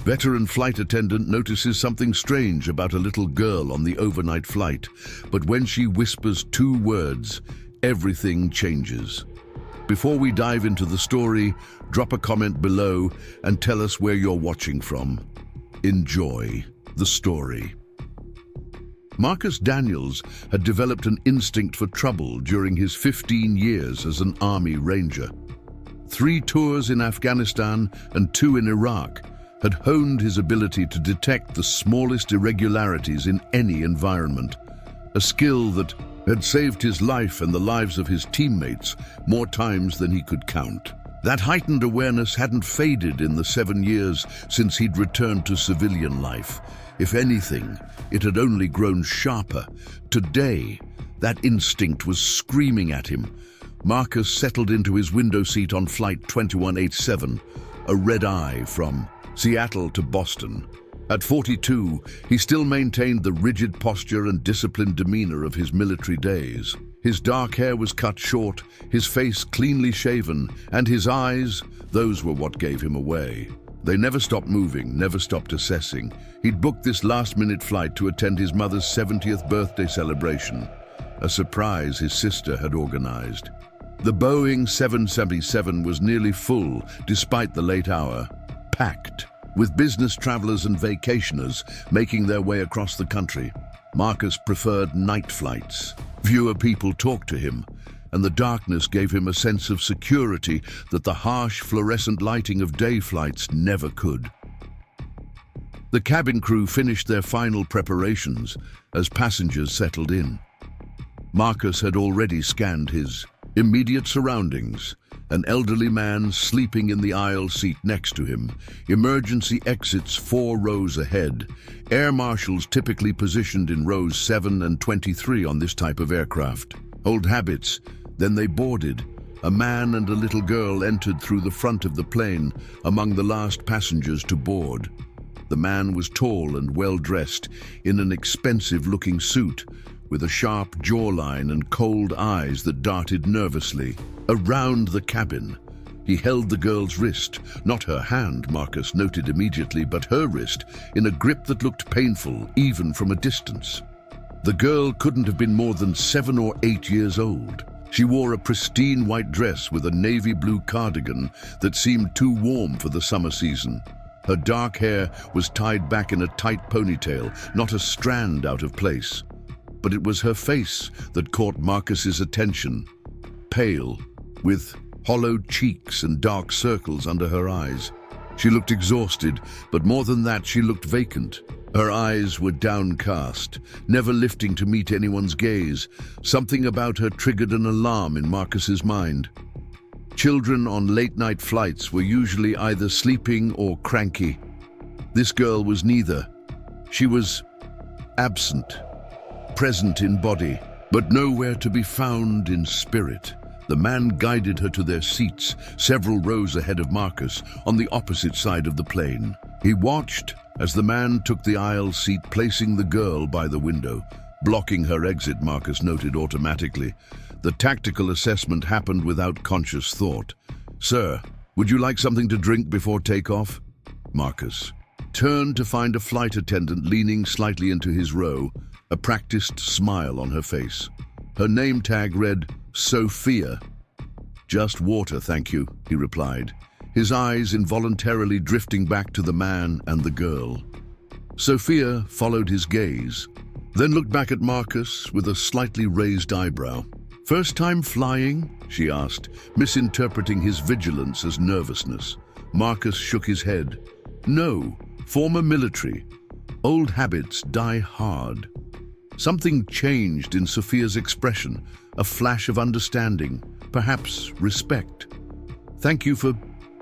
Veteran flight attendant notices something strange about a little girl on the overnight flight, but when she whispers 2 words, everything changes. Before we dive into the story, drop a comment below and tell us where you're watching from. Enjoy the story. Marcus Daniels had developed an instinct for trouble during his 15 years as an Army Ranger. 3 tours in Afghanistan and 2 in Iraq had honed his ability to detect the smallest irregularities in any environment, a skill that had saved his life and the lives of his teammates more times than he could count. That heightened awareness hadn't faded in the 7 years since he'd returned to civilian life. If anything, it had only grown sharper. Today, that instinct was screaming at him. Marcus settled into his window seat on Flight 2187, a red-eye from Seattle to Boston. At 42, he still maintained the rigid posture and disciplined demeanor of his military days. His dark hair was cut short, his face cleanly shaven, and his eyes, those were what gave him away. They never stopped moving, never stopped assessing. He'd booked this last-minute flight to attend his mother's 70th birthday celebration, a surprise his sister had organized. The Boeing 777 was nearly full, despite the late hour, packed, with business travelers and vacationers making their way across the country. Marcus preferred night flights. Fewer people talked to him, and the darkness gave him a sense of security that the harsh fluorescent lighting of day flights never could. The cabin crew finished their final preparations as passengers settled in. Marcus had already scanned his immediate surroundings: an elderly man sleeping in the aisle seat next to him, emergency exits 4 rows ahead, air marshals typically positioned in rows 7 and 23 on this type of aircraft. Old habits. Then they boarded. A man and a little girl entered through the front of the plane, among the last passengers to board. The man was tall and well-dressed, in an expensive-looking suit, with a sharp jawline and cold eyes that darted nervously around the cabin. He held the girl's wrist, not her hand, Marcus noted immediately, but her wrist, in a grip that looked painful, even from a distance. The girl couldn't have been more than 7 or 8 years old. She wore a pristine white dress with a navy blue cardigan that seemed too warm for the summer season. Her dark hair was tied back in a tight ponytail, not a strand out of place. But it was her face that caught Marcus's attention. Pale, with hollowed cheeks and dark circles under her eyes. She looked exhausted, but more than that, she looked vacant. Her eyes were downcast, never lifting to meet anyone's gaze. Something about her triggered an alarm in Marcus's mind. Children on late-night flights were usually either sleeping or cranky. This girl was neither. She was absent, present in body, but nowhere to be found in spirit. The man guided her to their seats, several rows ahead of Marcus, on the opposite side of the plane. He watched as the man took the aisle seat, placing the girl by the window, blocking her exit, Marcus noted automatically. The tactical assessment happened without conscious thought. "Sir, would you like something to drink before takeoff?" Marcus turned to find a flight attendant leaning slightly into his row, a practiced smile on her face. Her name tag read, Sophia. "Just water, thank you," he replied, his eyes involuntarily drifting back to the man and the girl. Sophia followed his gaze, then looked back at Marcus with a slightly raised eyebrow. "First time flying?" she asked, misinterpreting his vigilance as nervousness. Marcus shook his head. "No, former military. Old habits die hard." Something changed in Sophia's expression, a flash of understanding, perhaps respect. "Thank you for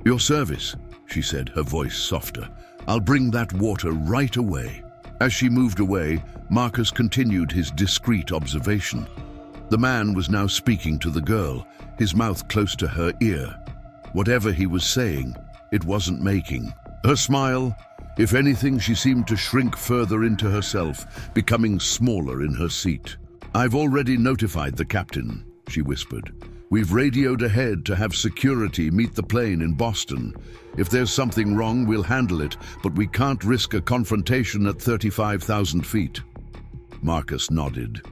your service," she said, her voice softer. "I'll bring that water right away." As she moved away, Marcus continued his discreet observation. The man was now speaking to the girl, his mouth close to her ear. Whatever he was saying, it wasn't making. Her smile, if anything, she seemed to shrink further into herself, becoming smaller in her seat. "I've already notified the captain," she whispered. We've radioed ahead to have security meet the plane in Boston. If there's something wrong, we'll handle it, but we can't risk a confrontation at 35,000 feet. Marcus nodded.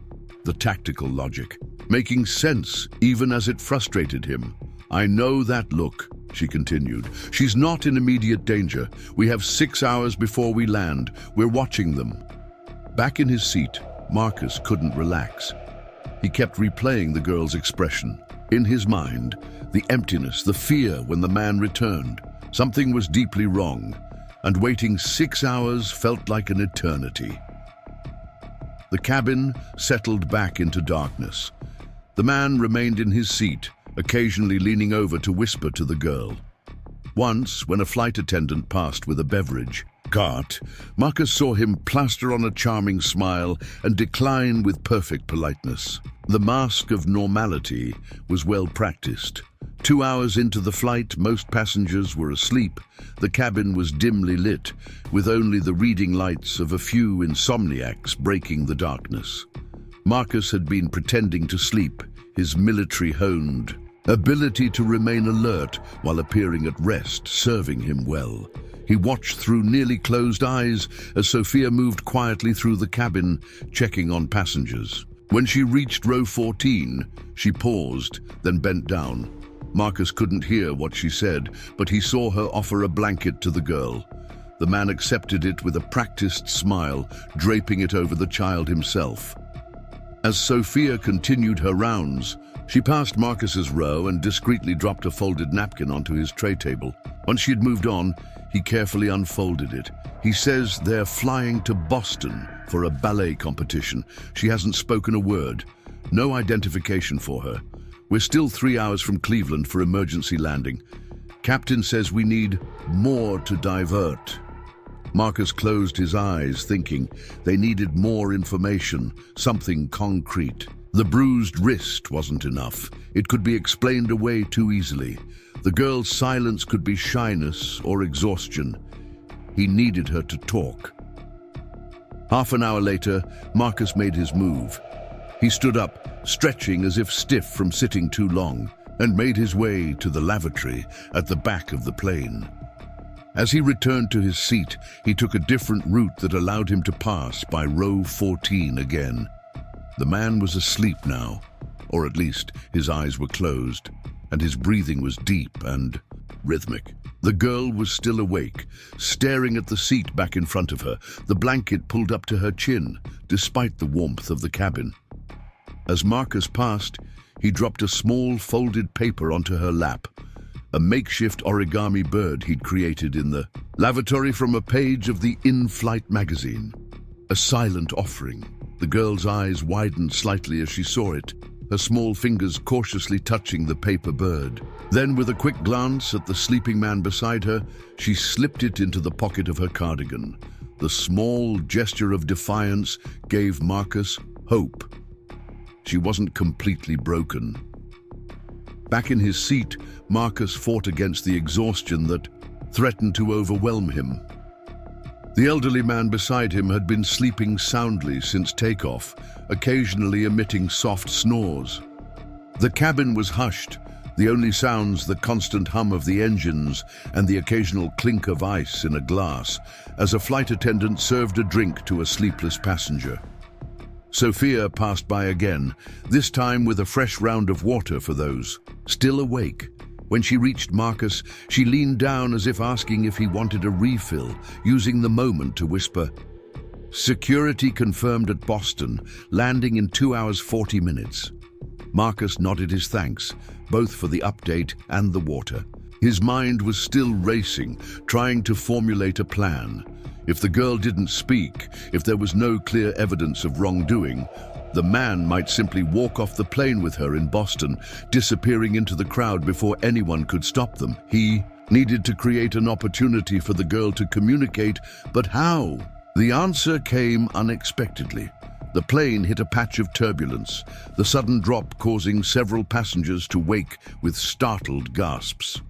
The tactical logic, making sense even as it frustrated him. I know that look, she continued. She's not in immediate danger. We have 6 hours before we land. We're watching them. Back in his seat, Marcus couldn't relax. He kept replaying the girl's expression. In his mind, the emptiness, the fear when the man returned. Something was deeply wrong, and waiting 6 hours felt like an eternity. The cabin settled back into darkness. The man remained in his seat, occasionally leaning over to whisper to the girl. Once, when a flight attendant passed with a beverage cart, Marcus saw him plaster on a charming smile and decline with perfect politeness. The mask of normality was well practiced. 2 hours into the flight, most passengers were asleep. The cabin was dimly lit, with only the reading lights of a few insomniacs breaking the darkness. Marcus had been pretending to sleep, his military-honed ability to remain alert while appearing at rest serving him well. He watched through nearly closed eyes as Sophia moved quietly through the cabin, checking on passengers. When she reached row 14, she paused, then bent down. Marcus couldn't hear what she said, but he saw her offer a blanket to the girl. The man accepted it with a practiced smile, draping it over the child himself. As Sophia continued her rounds, she passed Marcus's row and discreetly dropped a folded napkin onto his tray table. Once she had moved on, he carefully unfolded it. He says they're flying to Boston for a ballet competition. She hasn't spoken a word. No identification for her. We're still 3 hours from Cleveland for emergency landing. Captain says we need more to divert. Marcus closed his eyes, thinking they needed more information, something concrete. The bruised wrist wasn't enough. It could be explained away too easily. The girl's silence could be shyness or exhaustion. He needed her to talk. Half an hour later, Marcus made his move. He stood up, stretching as if stiff from sitting too long, and made his way to the lavatory at the back of the plane. As he returned to his seat, he took a different route that allowed him to pass by row 14 again. The man was asleep now, or at least his eyes were closed, and his breathing was deep and rhythmic. The girl was still awake, staring at the seat back in front of her, the blanket pulled up to her chin, despite the warmth of the cabin. As Marcus passed, he dropped a small folded paper onto her lap, a makeshift origami bird he'd created in the lavatory from a page of the in-flight magazine. A silent offering. The girl's eyes widened slightly as she saw it, her small fingers cautiously touching the paper bird. Then, with a quick glance at the sleeping man beside her, she slipped it into the pocket of her cardigan. The small gesture of defiance gave Marcus hope. She wasn't completely broken. Back in his seat, Marcus fought against the exhaustion that threatened to overwhelm him. The elderly man beside him had been sleeping soundly since takeoff, occasionally emitting soft snores. The cabin was hushed, the only sounds the constant hum of the engines and the occasional clink of ice in a glass, as a flight attendant served a drink to a sleepless passenger. Sophia passed by again, this time with a fresh round of water for those still awake. When she reached Marcus, she leaned down as if asking if he wanted a refill, using the moment to whisper, "Security confirmed at Boston, landing in 2 hours 40 minutes. Marcus nodded his thanks, both for the update and the water. His mind was still racing, trying to formulate a plan. If the girl didn't speak, if there was no clear evidence of wrongdoing, the man might simply walk off the plane with her in Boston, disappearing into the crowd before anyone could stop them. He needed to create an opportunity for the girl to communicate, but how? The answer came unexpectedly. The plane hit a patch of turbulence, the sudden drop causing several passengers to wake with startled gasps.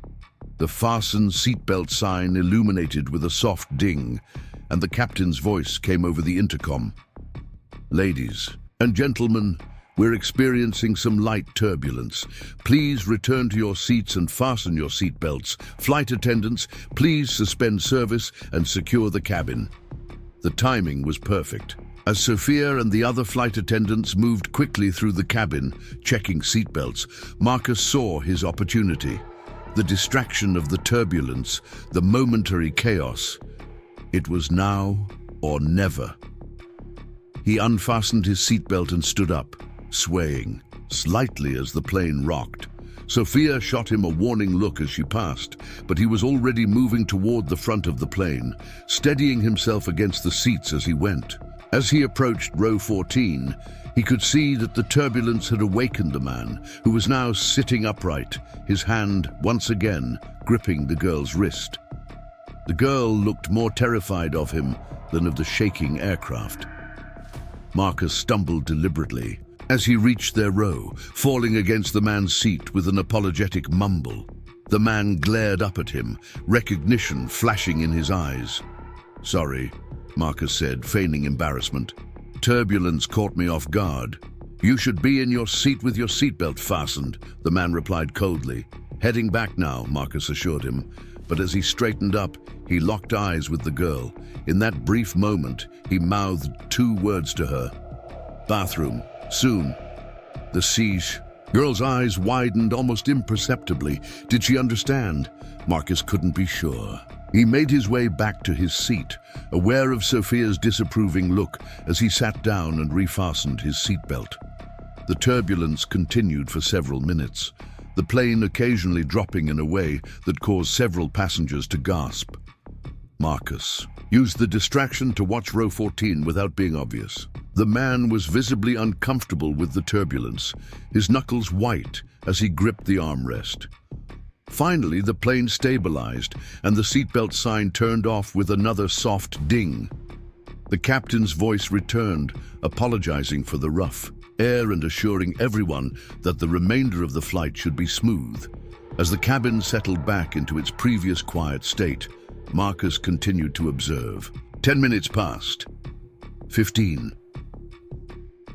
The fasten seatbelt sign illuminated with a soft ding, and the captain's voice came over the intercom. "Ladies and gentlemen, We're experiencing some light turbulence. Please return to your seats and fasten your seatbelts. Flight attendants, please suspend service and secure the cabin." The timing was perfect. As Sophia and the other flight attendants moved quickly through the cabin, checking seatbelts, Marcus saw his opportunity. The distraction of the turbulence, the momentary chaos. It was now or never. He unfastened his seatbelt and stood up, swaying slightly as the plane rocked. Sophia shot him a warning look as she passed, but he was already moving toward the front of the plane, steadying himself against the seats as he went. As he approached row 14, he could see that the turbulence had awakened the man, who was now sitting upright, his hand once again gripping the girl's wrist. The girl looked more terrified of him than of the shaking aircraft. Marcus stumbled deliberately as he reached their row, falling against the man's seat with an apologetic mumble. The man glared up at him, recognition flashing in his eyes. "Sorry," Marcus said, feigning embarrassment. "Turbulence caught me off guard." "You should be in your seat with your seatbelt fastened," the man replied coldly. "Heading back now," Marcus assured him, but as he straightened up, he locked eyes with the girl. In that brief moment, he mouthed 2 words to her. "Bathroom, soon." The siege. Girl's eyes widened almost imperceptibly. Did she understand? Marcus couldn't be sure. He made his way back to his seat, aware of Sophia's disapproving look as he sat down and refastened his seatbelt. The turbulence continued for several minutes, the plane occasionally dropping in a way that caused several passengers to gasp. Marcus used the distraction to watch row 14 without being obvious. The man was visibly uncomfortable with the turbulence, his knuckles white as he gripped the armrest. Finally, the plane stabilized, and the seatbelt sign turned off with another soft ding. The captain's voice returned, apologizing for the rough air and assuring everyone that the remainder of the flight should be smooth. As the cabin settled back into its previous quiet state, Marcus continued to observe. 10 minutes passed. 15.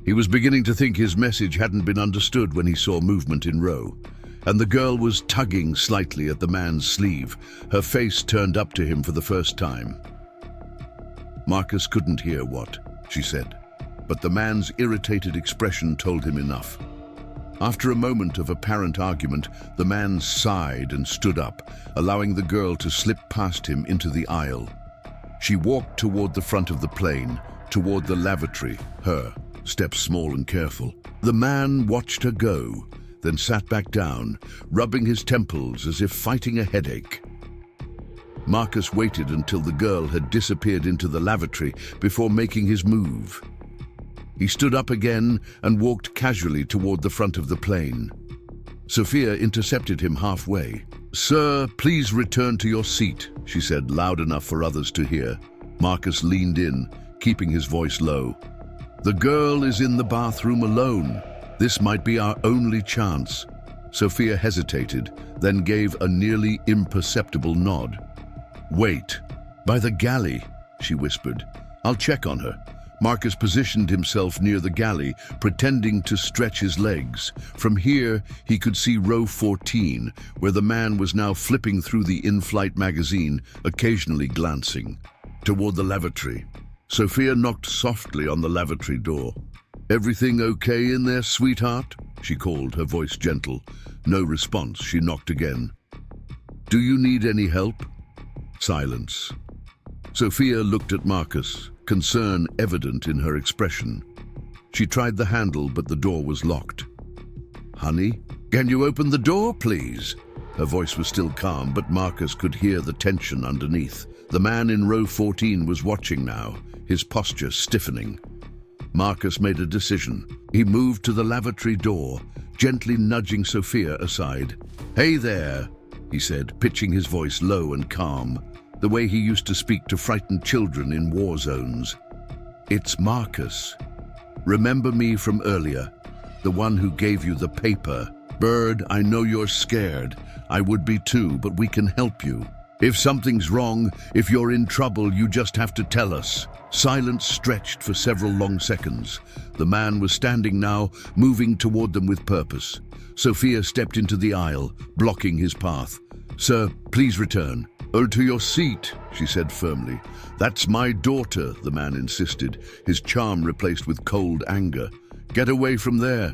He was beginning to think his message hadn't been understood when he saw movement in row, and the girl was tugging slightly at the man's sleeve, her face turned up to him for the first time. Marcus couldn't hear what she said, but the man's irritated expression told him enough. After a moment of apparent argument, the man sighed and stood up, allowing the girl to slip past him into the aisle. She walked toward the front of the plane, toward the lavatory, her steps small and careful. The man watched her go, then sat back down, rubbing his temples as if fighting a headache. Marcus waited until the girl had disappeared into the lavatory before making his move. He stood up again and walked casually toward the front of the plane. Sophia intercepted him halfway. "Sir, please return to your seat," she said, loud enough for others to hear. Marcus leaned in, keeping his voice low. "The girl is in the bathroom alone. This might be our only chance." Sophia hesitated, then gave a nearly imperceptible nod. "Wait. By the galley," she whispered. "I'll check on her." Marcus positioned himself near the galley, pretending to stretch his legs. From here, he could see row 14, where the man was now flipping through the in-flight magazine, occasionally glancing. Toward the lavatory. Sophia knocked softly on the lavatory door. "Everything okay in there, sweetheart?" she called, her voice gentle. No response. She knocked again. "Do you need any help?" Silence. Sophia looked at Marcus, concern evident in her expression. She tried the handle, but the door was locked. "Honey, can you open the door, please?" Her voice was still calm, but Marcus could hear the tension underneath. The man in row 14 was watching now, his posture stiffening. Marcus made a decision. He moved to the lavatory door, gently nudging Sophia aside. "Hey there," he said, pitching his voice low and calm, the way he used to speak to frightened children in war zones. "It's Marcus. Remember me from earlier, the one who gave you the paper? Bird, I know you're scared. I would be too, but we can help you." If something's wrong, if you're in trouble, you just have to tell us. Silence stretched for several long seconds. The man was standing now, moving toward them with purpose. Sophia stepped into the aisle, blocking his path. "Sir, please return." "Oh, to your seat," she said firmly. "That's my daughter," the man insisted, his charm replaced with cold anger. "Get away from there."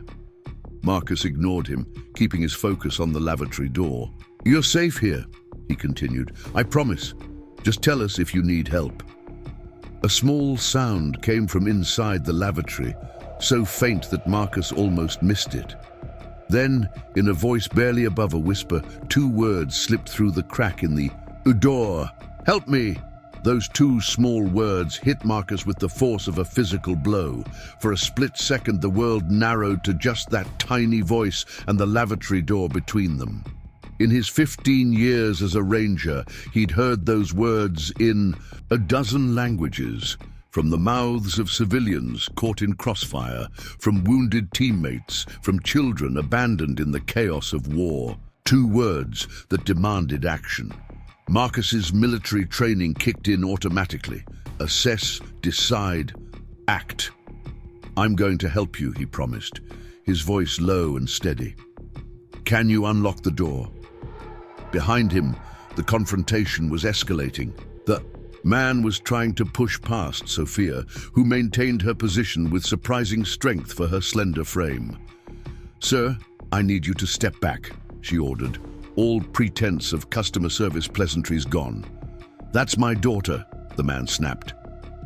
Marcus ignored him, keeping his focus on the lavatory door. "You're safe here," he continued. "I promise. Just tell us if you need help." A small sound came from inside the lavatory, so faint that Marcus almost missed it. Then, in a voice barely above a whisper, 2 words slipped through the crack in the door. "Help me!" Those 2 small words hit Marcus with the force of a physical blow. For a split second, the world narrowed to just that tiny voice and the lavatory door between them. In his 15 years as a ranger, he'd heard those words in a dozen languages, from the mouths of civilians caught in crossfire, from wounded teammates, from children abandoned in the chaos of war. 2 words that demanded action. Marcus's military training kicked in automatically. Assess, decide, act. "I'm going to help you," he promised, his voice low and steady. "Can you unlock the door?" Behind him, the confrontation was escalating. The man was trying to push past Sophia, who maintained her position with surprising strength for her slender frame. "Sir, I need you to step back," she ordered, all pretense of customer service pleasantries gone. "That's my daughter," the man snapped,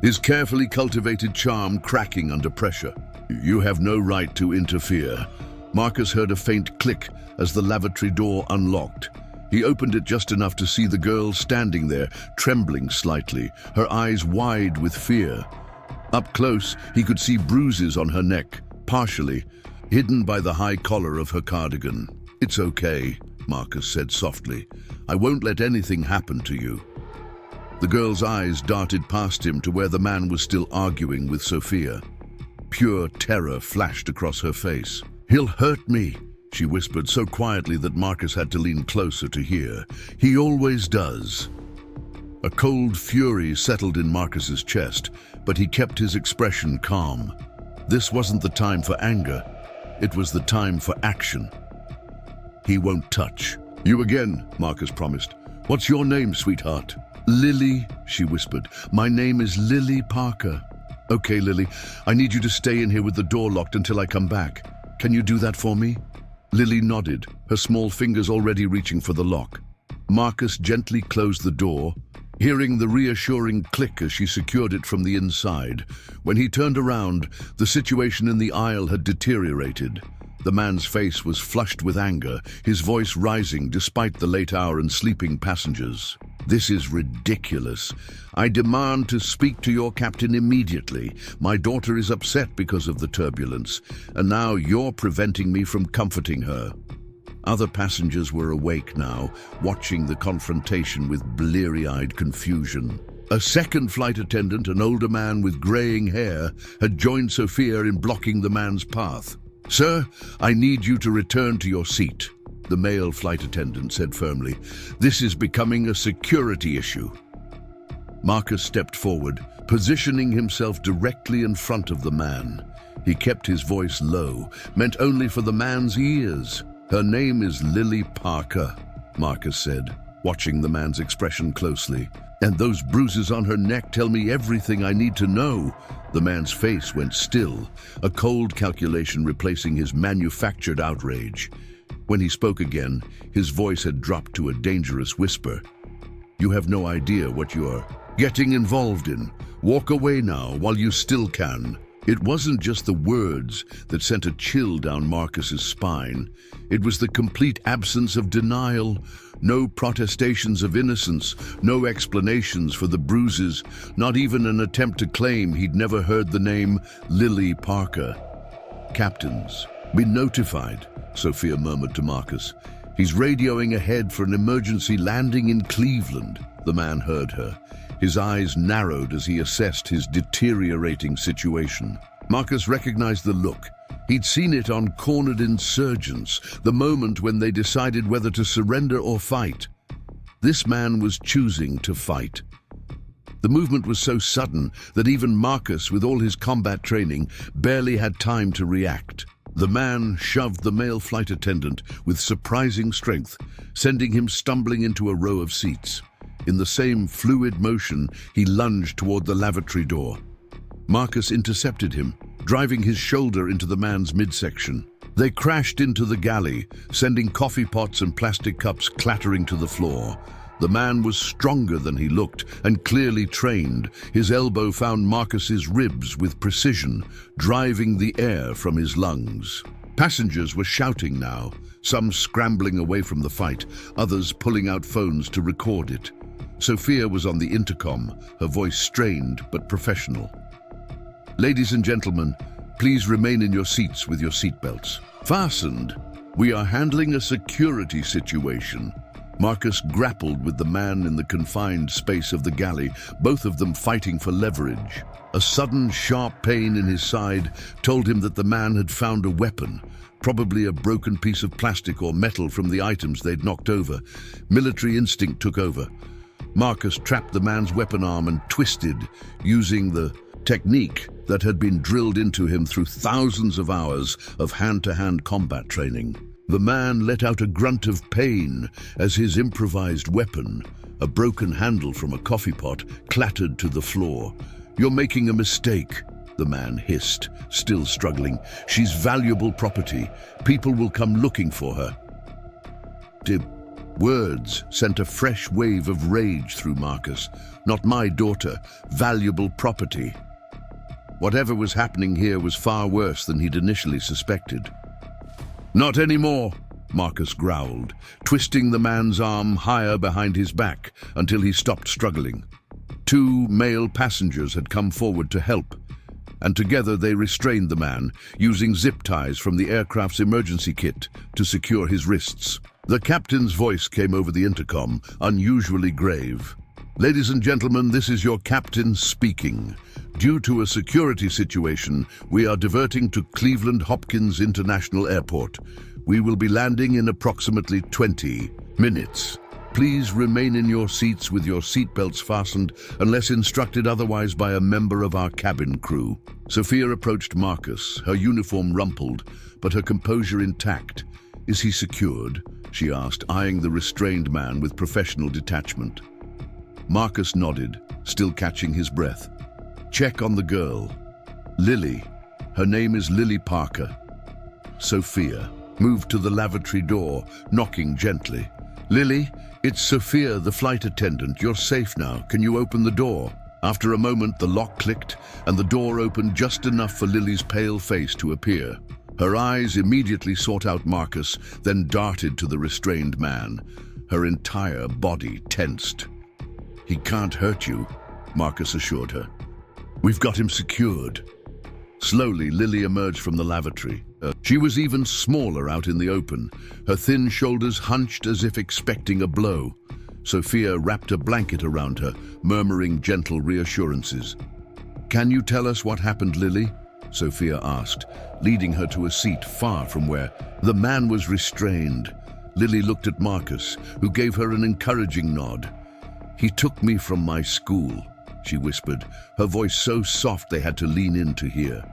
his carefully cultivated charm cracking under pressure. "You have no right to interfere." Marcus heard a faint click as the lavatory door unlocked. He opened it just enough to see the girl standing there, trembling slightly, her eyes wide with fear. Up close, he could see bruises on her neck, partially hidden by the high collar of her cardigan. "It's okay," Marcus said softly. "I won't let anything happen to you." The girl's eyes darted past him to where the man was still arguing with Sophia. Pure terror flashed across her face. "He'll hurt me," she whispered so quietly that Marcus had to lean closer to hear. "He always does." A cold fury settled in Marcus's chest, but he kept his expression calm. This wasn't the time for anger. It was the time for action. "He won't touch." "You again," Marcus promised. "What's your name, sweetheart?" "Lily," she whispered. "My name is Lily Parker." "Okay, Lily, I need you to stay in here with the door locked until I come back. Can you do that for me?" Lily nodded, her small fingers already reaching for the lock. Marcus gently closed the door, hearing the reassuring click as she secured it from the inside. When he turned around, the situation in the aisle had deteriorated. The man's face was flushed with anger, his voice rising despite the late hour and sleeping passengers. "This is ridiculous. I demand to speak to your captain immediately. My daughter is upset because of the turbulence, and now you're preventing me from comforting her." Other passengers were awake now, watching the confrontation with bleary-eyed confusion. A second flight attendant, an older man with graying hair, had joined Sophia in blocking the man's path. "Sir, I need you to return to your seat," the male flight attendant said firmly. "This is becoming a security issue." Marcus stepped forward, positioning himself directly in front of the man. He kept his voice low, meant only for the man's ears. "Her name is Lily Parker," Marcus said, watching the man's expression closely. "And those bruises on her neck tell me everything I need to know." The man's face went still, a cold calculation replacing his manufactured outrage. When he spoke again, his voice had dropped to a dangerous whisper. "You have no idea what you're getting involved in. Walk away now while you still can." It wasn't just the words that sent a chill down Marcus's spine. It was the complete absence of denial, no protestations of innocence, no explanations for the bruises, not even an attempt to claim he'd never heard the name Lily Parker. "Captain's been notified," Sophia murmured to Marcus. "He's radioing ahead for an emergency landing in Cleveland." The man heard her. His eyes narrowed as he assessed his deteriorating situation. Marcus recognized the look. He'd seen it on cornered insurgents, the moment when they decided whether to surrender or fight. This man was choosing to fight. The movement was so sudden that even Marcus, with all his combat training, barely had time to react. The man shoved the male flight attendant with surprising strength, sending him stumbling into a row of seats. In the same fluid motion, he lunged toward the lavatory door. Marcus intercepted him, driving his shoulder into the man's midsection. They crashed into the galley, sending coffee pots and plastic cups clattering to the floor. The man was stronger than he looked and clearly trained. His elbow found Marcus's ribs with precision, driving the air from his lungs. Passengers were shouting now, some scrambling away from the fight, others pulling out phones to record it. Sophia was on the intercom, her voice strained but professional. "Ladies and gentlemen, please remain in your seats with your seatbelts fastened. We are handling a security situation." Marcus grappled with the man in the confined space of the galley, both of them fighting for leverage. A sudden sharp pain in his side told him that the man had found a weapon, probably a broken piece of plastic or metal from the items they'd knocked over. Military instinct took over. Marcus trapped the man's weapon arm and twisted, using the technique that had been drilled into him through thousands of hours of hand-to-hand combat training. The man let out a grunt of pain as his improvised weapon, a broken handle from a coffee pot, clattered to the floor. "You're making a mistake," the man hissed, still struggling. "She's valuable property. People will come looking for her." The words sent a fresh wave of rage through Marcus. "Not my daughter. Valuable property." Whatever was happening here was far worse than he'd initially suspected. "Not anymore," Marcus growled, twisting the man's arm higher behind his back until he stopped struggling. Two male passengers had come forward to help, and together they restrained the man, using zip ties from the aircraft's emergency kit to secure his wrists. The captain's voice came over the intercom, unusually grave. "Ladies and gentlemen, this is your captain speaking. Due to a security situation, we are diverting to Cleveland Hopkins International Airport. We will be landing in approximately 20 minutes. Please remain in your seats with your seatbelts fastened unless instructed otherwise by a member of our cabin crew." Sophia approached Marcus, her uniform rumpled, but her composure intact. "Is he secured?" she asked, eyeing the restrained man with professional detachment. Marcus nodded, still catching his breath. "Check on the girl. Lily. Her name is Lily Parker." Sophia moved to the lavatory door, knocking gently. "Lily, it's Sophia, the flight attendant. You're safe now. Can you open the door?" After a moment, the lock clicked, and the door opened just enough for Lily's pale face to appear. Her eyes immediately sought out Marcus, then darted to the restrained man. Her entire body tensed. "He can't hurt you," Marcus assured her. "We've got him secured." Slowly, Lily emerged from the lavatory. She was even smaller out in the open, her thin shoulders hunched as if expecting a blow. Sophia wrapped a blanket around her, murmuring gentle reassurances. "Can you tell us what happened, Lily?" Sophia asked, leading her to a seat far from where the man was restrained. Lily looked at Marcus, who gave her an encouraging nod. "He took me from my school," she whispered, her voice so soft they had to lean in to hear.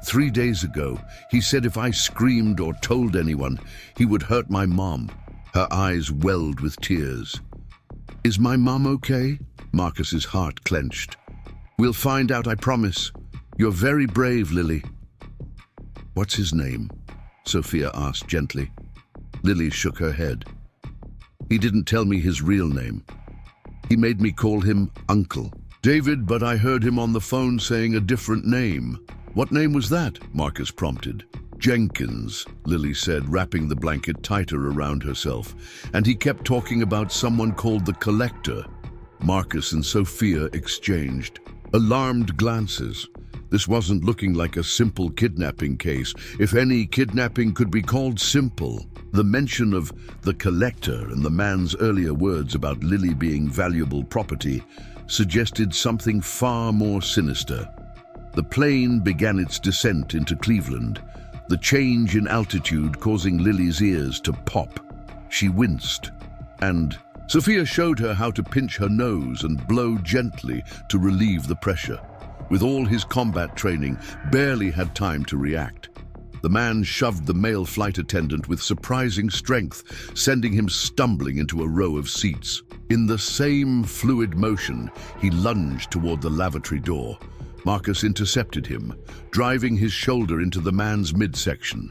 3 days ago, he said if I screamed or told anyone, he would hurt my mom." Her eyes welled with tears. "Is my mom okay?" Marcus's heart clenched. "We'll find out, I promise. You're very brave, Lily." "What's his name?" Sophia asked gently. Lily shook her head. "He didn't tell me his real name. He made me call him Uncle. David, but I heard him on the phone saying a different name." "What name was that?" Marcus prompted. "Jenkins," Lily said, wrapping the blanket tighter around herself. "And he kept talking about someone called the Collector." Marcus and Sophia exchanged alarmed glances. This wasn't looking like a simple kidnapping case, if any kidnapping could be called simple. The mention of the Collector and the man's earlier words about Lily being valuable property suggested something far more sinister. The plane began its descent into Cleveland, the change in altitude causing Lily's ears to pop. She winced, and Sophia showed her how to pinch her nose and blow gently to relieve the pressure. With all his combat training, barely had time to react. The man shoved the male flight attendant with surprising strength, sending him stumbling into a row of seats. In the same fluid motion, he lunged toward the lavatory door. Marcus intercepted him, driving his shoulder into the man's midsection.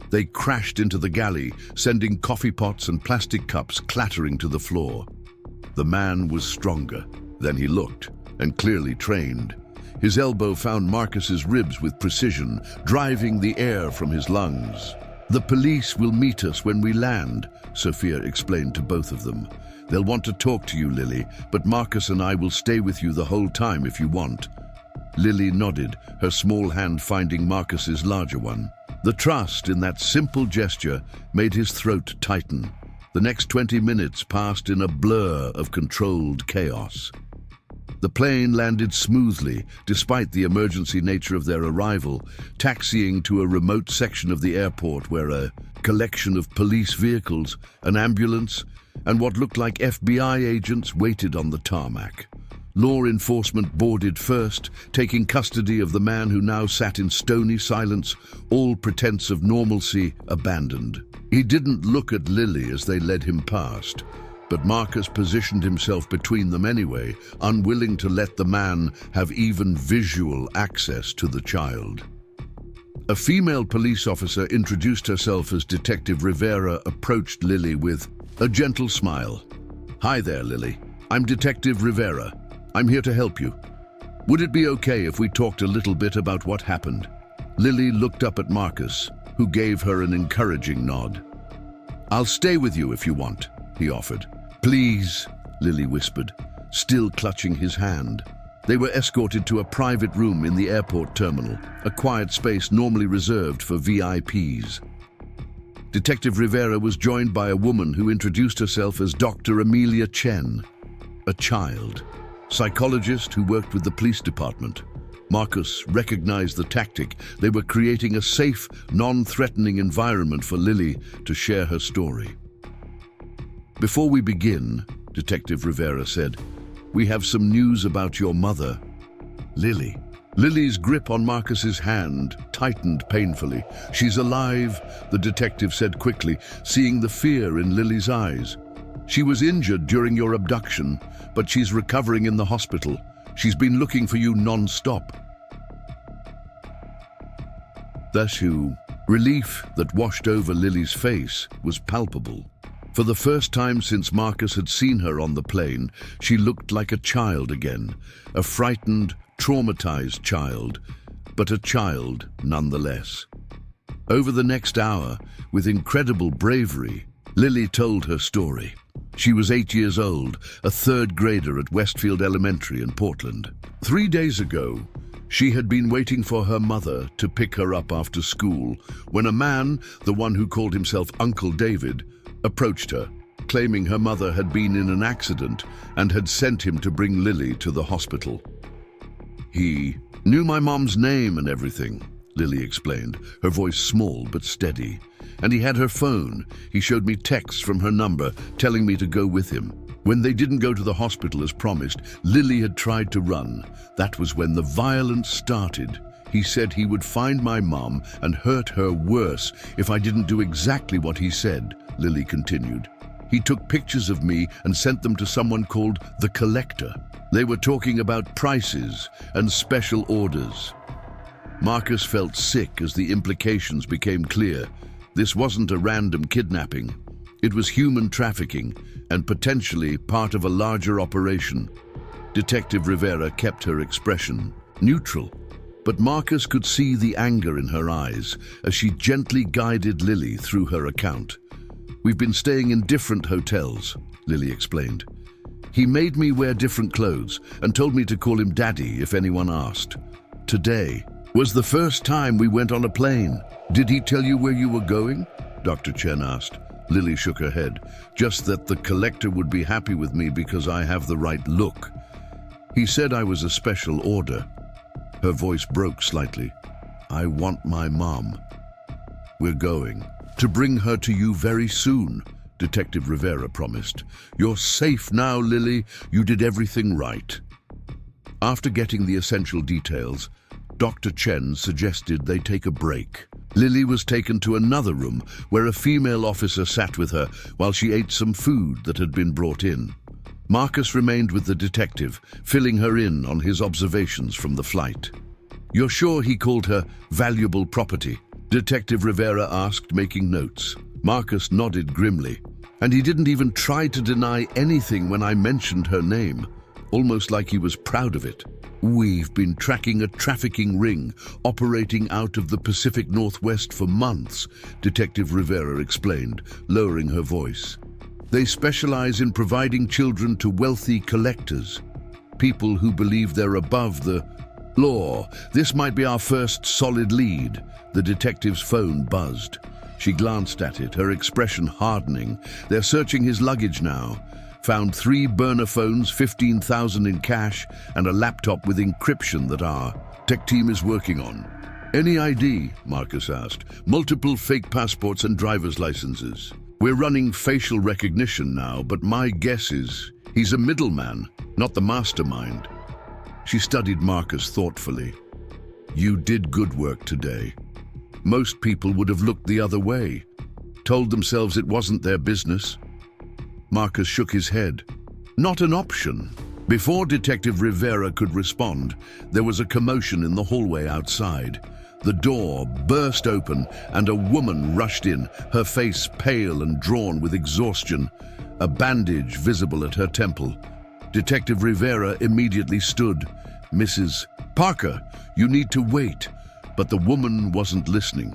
They crashed into the galley, sending coffee pots and plastic cups clattering to the floor. The man was stronger than he looked, and clearly trained. His elbow found Marcus's ribs with precision, driving the air from his lungs. "The police will meet us when we land," Sophia explained to both of them. "They'll want to talk to you, Lily, but Marcus and I will stay with you the whole time if you want." Lily nodded, her small hand finding Marcus's larger one. The trust in that simple gesture made his throat tighten. The next 20 minutes passed in a blur of controlled chaos. The plane landed smoothly, despite the emergency nature of their arrival, taxiing to a remote section of the airport where a collection of police vehicles, an ambulance, and what looked like FBI agents waited on the tarmac. Law enforcement boarded first, taking custody of the man who now sat in stony silence, all pretense of normalcy abandoned. He didn't look at Lily as they led him past, but Marcus positioned himself between them anyway, unwilling to let the man have even visual access to the child. A female police officer introduced herself as Detective Rivera approached Lily with a gentle smile. "Hi there, Lily. I'm Detective Rivera. I'm here to help you. Would it be okay if we talked a little bit about what happened?" Lily looked up at Marcus, who gave her an encouraging nod. "I'll stay with you if you want," he offered. "Please," Lily whispered, still clutching his hand. They were escorted to a private room in the airport terminal, a quiet space normally reserved for VIPs. Detective Rivera was joined by a woman who introduced herself as Dr. Amelia Chen, a child psychologist who worked with the police department. Marcus recognized the tactic. They were creating a safe, non-threatening environment for Lily to share her story. "Before we begin," Detective Rivera said, "we have some news about your mother, Lily." Lily's grip on Marcus's hand tightened painfully. "She's alive," the detective said quickly, seeing the fear in Lily's eyes. "She was injured during your abduction, but she's recovering in the hospital. She's been looking for you non-stop." The relief that washed over Lily's face was palpable. For the first time since Marcus had seen her on the plane, she looked like a child again, a frightened, traumatized child, but a child nonetheless. Over the next hour, with incredible bravery, Lily told her story. She was 8 years old, a third grader at Westfield Elementary in Portland. 3 days ago, she had been waiting for her mother to pick her up after school when a man, the one who called himself Uncle David, approached her, claiming her mother had been in an accident and had sent him to bring Lily to the hospital. "He knew my mom's name and everything," Lily explained, her voice small but steady. "And he had her phone. He showed me texts from her number, telling me to go with him. When they didn't go to the hospital as promised, Lily had tried to run. That was when the violence started. He said he would find my mom and hurt her worse if I didn't do exactly what he said," Lily continued. "He took pictures of me and sent them to someone called the Collector. They were talking about prices and special orders." Marcus felt sick as the implications became clear. This wasn't a random kidnapping. It was human trafficking and potentially part of a larger operation. Detective Rivera kept her expression neutral, but Marcus could see the anger in her eyes as she gently guided Lily through her account. "We've been staying in different hotels," Lily explained. "He made me wear different clothes and told me to call him Daddy if anyone asked. Today was the first time we went on a plane." "Did he tell you where you were going?" Dr. Chen asked. Lily shook her head. "Just that the Collector would be happy with me because I have the right look. He said I was a special order." Her voice broke slightly. "I want my mom. We're going to bring her to you very soon," Detective Rivera promised. "You're safe now, Lily. You did everything right." After getting the essential details, Dr. Chen suggested they take a break. Lily was taken to another room where a female officer sat with her while she ate some food that had been brought in. Marcus remained with the detective, filling her in on his observations from the flight. "You're sure he called her valuable property?" Detective Rivera asked, making notes. Marcus nodded grimly, and he didn't even try to deny anything when I mentioned her name, almost like he was proud of it. "We've been tracking a trafficking ring operating out of the Pacific Northwest for months," Detective Rivera explained, lowering her voice. "They specialize in providing children to wealthy collectors, people who believe they're above the law. This might be our first solid lead." The detective's phone buzzed. She glanced at it, her expression hardening. "They're searching his luggage now. Found 3 burner phones, 15,000 in cash, and a laptop with encryption that our tech team is working on." "Any ID?" Marcus asked. "Multiple fake passports and driver's licenses. We're running facial recognition now, but my guess is he's a middleman, not the mastermind." She studied Marcus thoughtfully. "You did good work today. Most people would have looked the other way, told themselves it wasn't their business." Marcus shook his head. "Not an option." Before Detective Rivera could respond, there was a commotion in the hallway outside. The door burst open and a woman rushed in, her face pale and drawn with exhaustion, a bandage visible at her temple. Detective Rivera immediately stood. "Mrs. Parker, you need to wait." But the woman wasn't listening.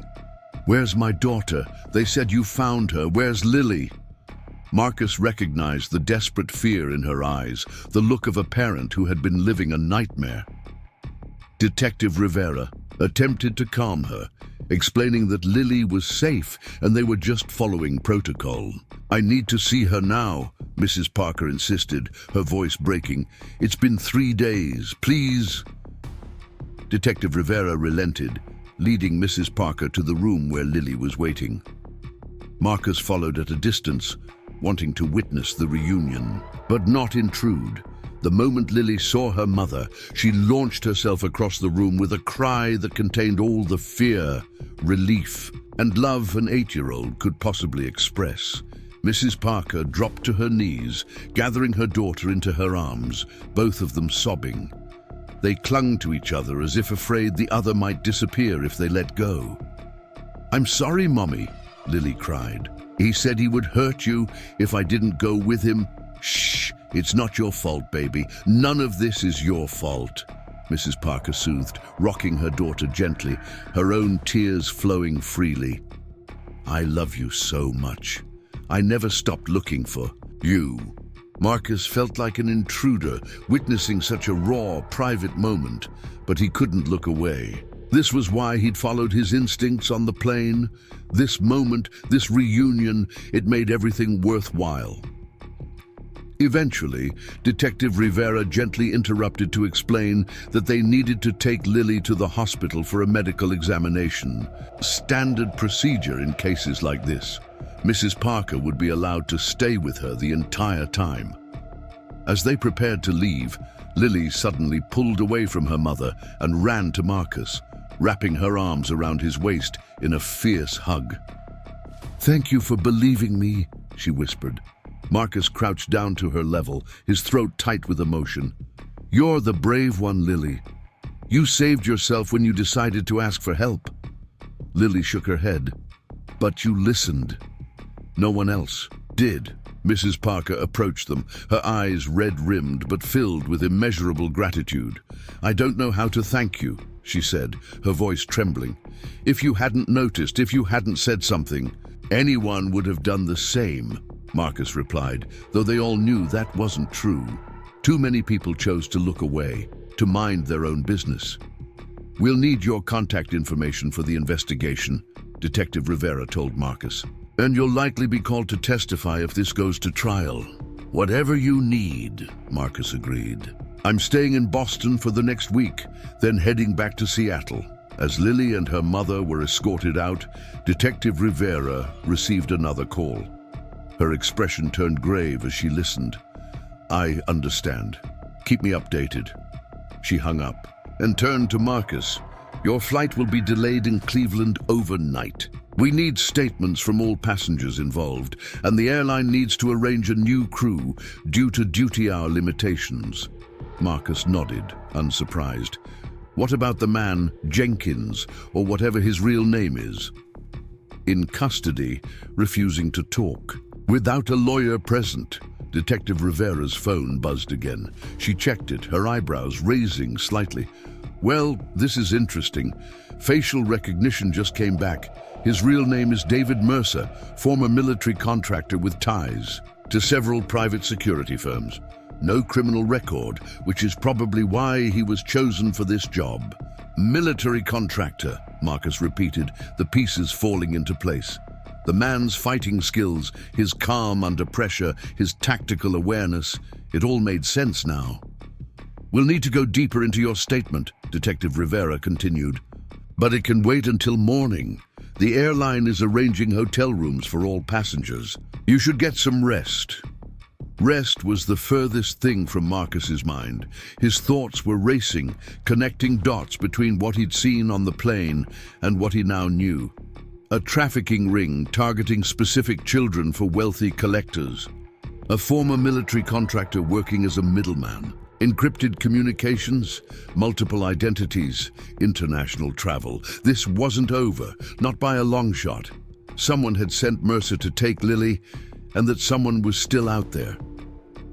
"Where's my daughter? They said you found her. Where's Lily?" Marcus recognized the desperate fear in her eyes, the look of a parent who had been living a nightmare. Detective Rivera attempted to calm her, explaining that Lily was safe and they were just following protocol. "I need to see her now," Mrs. Parker insisted, her voice breaking. "It's been 3 days. Please." Detective Rivera relented, leading Mrs. Parker to the room where Lily was waiting. Marcus followed at a distance, wanting to witness the reunion, but not intrude. The moment Lily saw her mother, she launched herself across the room with a cry that contained all the fear, relief, and love an 8-year-old could possibly express. Mrs. Parker dropped to her knees, gathering her daughter into her arms, both of them sobbing. They clung to each other as if afraid the other might disappear if they let go. "I'm sorry, Mommy," Lily cried. "He said he would hurt you if I didn't go with him." "Shh, it's not your fault, baby. None of this is your fault," Mrs. Parker soothed, rocking her daughter gently, her own tears flowing freely. "I love you so much. I never stopped looking for you." Marcus felt like an intruder, witnessing such a raw, private moment, but he couldn't look away. This was why he'd followed his instincts on the plane. This moment, this reunion, it made everything worthwhile. Eventually, Detective Rivera gently interrupted to explain that they needed to take Lily to the hospital for a medical examination. Standard procedure in cases like this. Mrs. Parker would be allowed to stay with her the entire time. As they prepared to leave, Lily suddenly pulled away from her mother and ran to Marcus, wrapping her arms around his waist in a fierce hug. "Thank you for believing me," she whispered. Marcus crouched down to her level, his throat tight with emotion. "You're the brave one, Lily. You saved yourself when you decided to ask for help." Lily shook her head. "But you listened. No one else did." Mrs. Parker approached them, her eyes red-rimmed but filled with immeasurable gratitude. "I don't know how to thank you," she said, her voice trembling. "If you hadn't noticed, if you hadn't said something, anyone would have done the same," Marcus replied, though they all knew that wasn't true. Too many people chose to look away, to mind their own business. "We'll need your contact information for the investigation," Detective Rivera told Marcus. "And you'll likely be called to testify if this goes to trial." "Whatever you need," Marcus agreed. "I'm staying in Boston for the next week, then heading back to Seattle." As Lily and her mother were escorted out, Detective Rivera received another call. Her expression turned grave as she listened. "I understand. Keep me updated." She hung up and turned to Marcus. "Your flight will be delayed in Cleveland overnight. We need statements from all passengers involved, and the airline needs to arrange a new crew due to duty hour limitations." Marcus nodded, unsurprised. "What about the man, Jenkins, or whatever his real name is?" "In custody, refusing to talk. Without a lawyer present." Detective Rivera's phone buzzed again. She checked it, her eyebrows raising slightly. "Well, this is interesting. Facial recognition just came back. His real name is David Mercer, former military contractor with ties to several private security firms. No criminal record, which is probably why he was chosen for this job." "Military contractor," Marcus repeated, the pieces falling into place. The man's fighting skills, his calm under pressure, his tactical awareness, it all made sense now. "We'll need to go deeper into your statement," Detective Rivera continued. "But it can wait until morning. The airline is arranging hotel rooms for all passengers. You should get some rest." Rest was the furthest thing from Marcus's mind. His thoughts were racing, connecting dots between what he'd seen on the plane and what he now knew. A trafficking ring targeting specific children for wealthy collectors. A former military contractor working as a middleman. Encrypted communications, multiple identities, international travel. This wasn't over, not by a long shot. Someone had sent Mercer to take Lily, and that someone was still out there.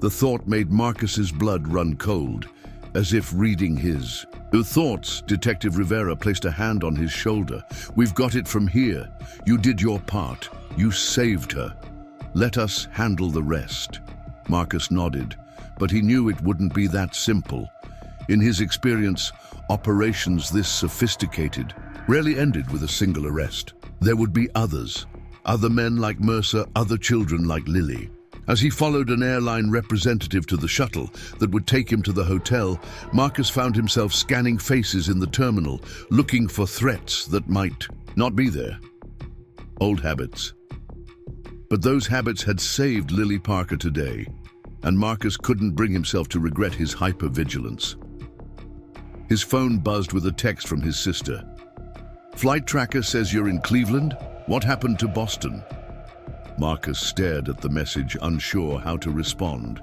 The thought made Marcus's blood run cold, as if reading his. "Your thoughts," Detective Rivera placed a hand on his shoulder. "We've got it from here. You did your part. You saved her. Let us handle the rest." Marcus nodded, but he knew it wouldn't be that simple. In his experience, operations this sophisticated rarely ended with a single arrest. There would be others. Other men like Mercer, other children like Lily. As he followed an airline representative to the shuttle that would take him to the hotel, Marcus found himself scanning faces in the terminal, looking for threats that might not be there. Old habits. But those habits had saved Lily Parker today, and Marcus couldn't bring himself to regret his hypervigilance. His phone buzzed with a text from his sister. "Flight tracker says you're in Cleveland? What happened to Boston?" Marcus stared at the message, unsure how to respond.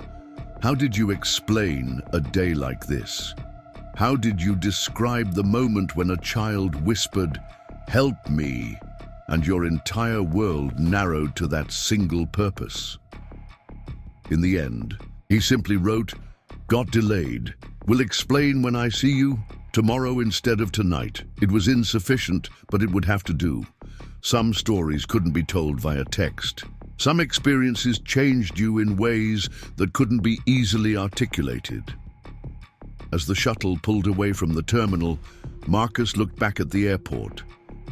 How did you explain a day like this? How did you describe the moment when a child whispered, "Help me," and your entire world narrowed to that single purpose? In the end, he simply wrote, "Got delayed. Will explain when I see you. Tomorrow instead of tonight." It was insufficient, but it would have to do. Some stories couldn't be told via text. Some experiences changed you in ways that couldn't be easily articulated. As the shuttle pulled away from the terminal, Marcus looked back at the airport,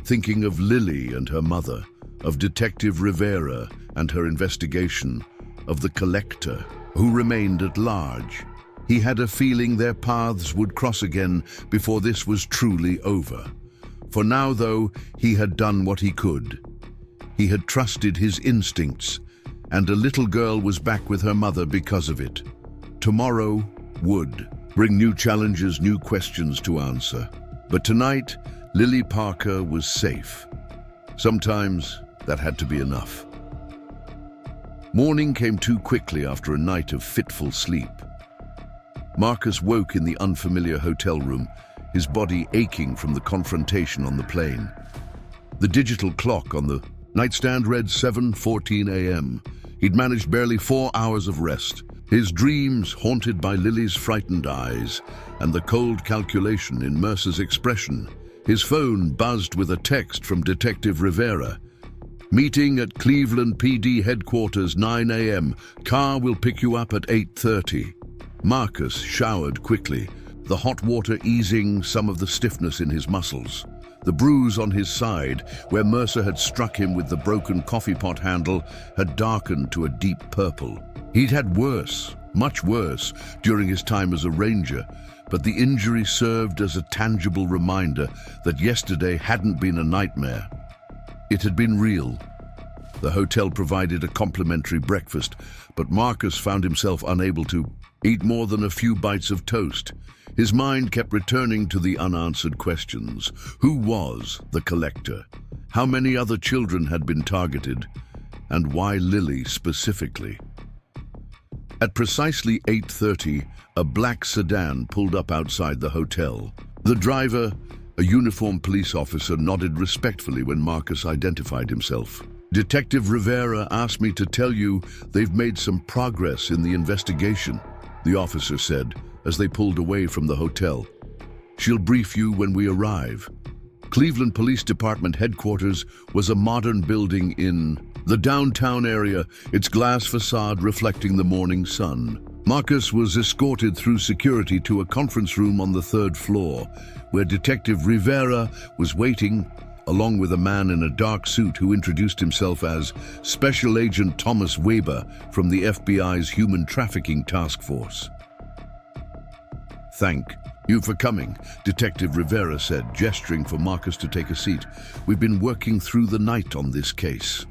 thinking of Lily and her mother, of Detective Rivera and her investigation, of the collector who remained at large. He had a feeling their paths would cross again before this was truly over. For now, though, he had done what he could. He had trusted his instincts, and a little girl was back with her mother because of it. Tomorrow would bring new challenges, new questions to answer. But tonight, Lily Parker was safe. Sometimes that had to be enough. Morning came too quickly after a night of fitful sleep. Marcus woke in the unfamiliar hotel room, his body aching from the confrontation on the plane. The digital clock on the nightstand read 7:14 a.m. He'd managed barely 4 hours of rest, his dreams haunted by Lily's frightened eyes and the cold calculation in Mercer's expression. His phone buzzed with a text from Detective Rivera. "Meeting at Cleveland PD headquarters 9 a.m. Car will pick you up at 8:30. Marcus showered quickly, the hot water easing some of the stiffness in his muscles. The bruise on his side, where Mercer had struck him with the broken coffee pot handle, had darkened to a deep purple. He'd had worse, much worse, during his time as a ranger, but the injury served as a tangible reminder that yesterday hadn't been a nightmare. It had been real. The hotel provided a complimentary breakfast, but Marcus found himself unable to eat more than a few bites of toast. His mind kept returning to the unanswered questions. Who was the collector? How many other children had been targeted? And why Lily specifically? At precisely 8:30, a black sedan pulled up outside the hotel. The driver, a uniformed police officer, nodded respectfully when Marcus identified himself. "Detective Rivera asked me to tell you they've made some progress in the investigation," the officer said as they pulled away from the hotel. "She'll brief you when we arrive." Cleveland Police Department headquarters was a modern building in the downtown area, its glass facade reflecting the morning sun. Marcus was escorted through security to a conference room on the 3rd floor, where Detective Rivera was waiting, along with a man in a dark suit who introduced himself as Special Agent Thomas Weber from the FBI's Human Trafficking Task Force. "Thank you for coming," Detective Rivera said, gesturing for Marcus to take a seat. "We've been working through the night on this case."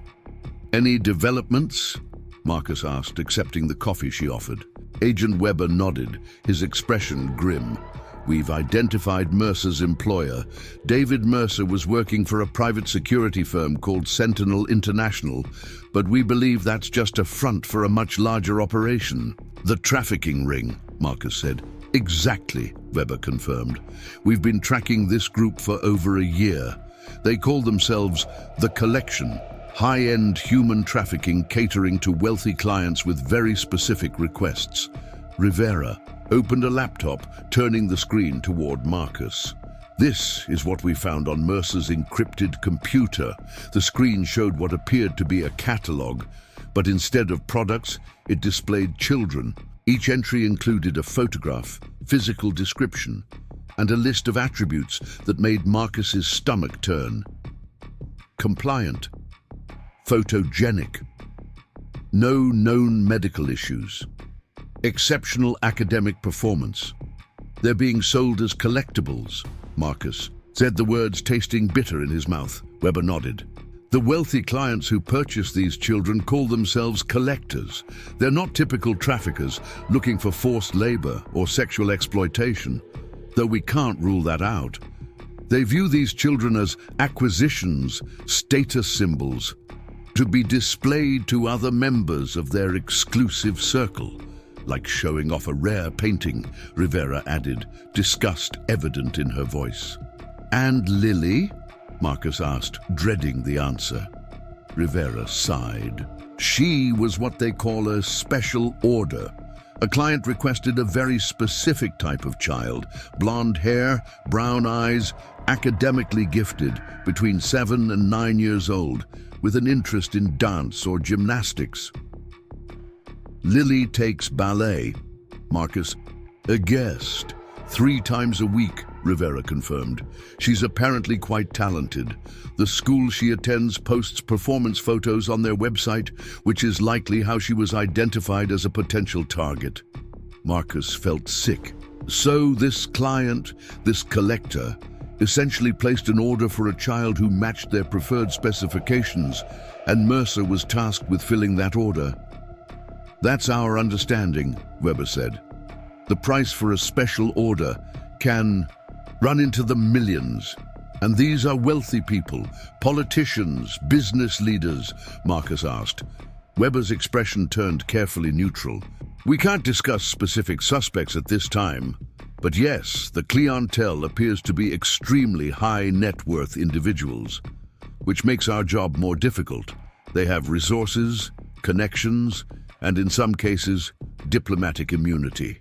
"Any developments?" Marcus asked, accepting the coffee she offered. Agent Weber nodded, his expression grim. "We've identified Mercer's employer. David Mercer was working for a private security firm called Sentinel International, but we believe that's just a front for a much larger operation." "The trafficking ring," Marcus said. "Exactly," Weber confirmed. "We've been tracking this group for over a year. They call themselves The Collection, high-end human trafficking catering to wealthy clients with very specific requests." Rivera opened a laptop, turning the screen toward Marcus. "This is what we found on Mercer's encrypted computer." The screen showed what appeared to be a catalog, but instead of products, it displayed children. Each entry included a photograph, physical description, and a list of attributes that made Marcus's stomach turn. Compliant. Photogenic. No known medical issues. Exceptional academic performance. "They're being sold as collectibles," Marcus said, the words tasting bitter in his mouth. Weber nodded. "The wealthy clients who purchase these children call themselves collectors. They're not typical traffickers looking for forced labor or sexual exploitation, though we can't rule that out. They view these children as acquisitions, status symbols, to be displayed to other members of their exclusive circle. Like showing off a rare painting," Rivera added, disgust evident in her voice. "And Lily?" Marcus asked, dreading the answer. Rivera sighed. "She was what they call a special order. A client requested a very specific type of child, blonde hair, brown eyes, academically gifted, between 7 and 9 years old, with an interest in dance or gymnastics." "Lily takes ballet," Marcus. "A guest. 3 times a week," Rivera confirmed. "She's apparently quite talented. The school she attends posts performance photos on their website, which is likely how she was identified as a potential target." Marcus felt sick. So this client, this collector, essentially placed an order for a child who matched their preferred specifications, and Mercer was tasked with filling that order. "That's our understanding," Weber said. "The price for a special order can run into the millions. And these are wealthy people, politicians, business leaders," Marcus asked. Weber's expression turned carefully neutral. "We can't discuss specific suspects at this time, but yes, the clientele appears to be extremely high net worth individuals, which makes our job more difficult. They have resources, connections, and in some cases, diplomatic immunity."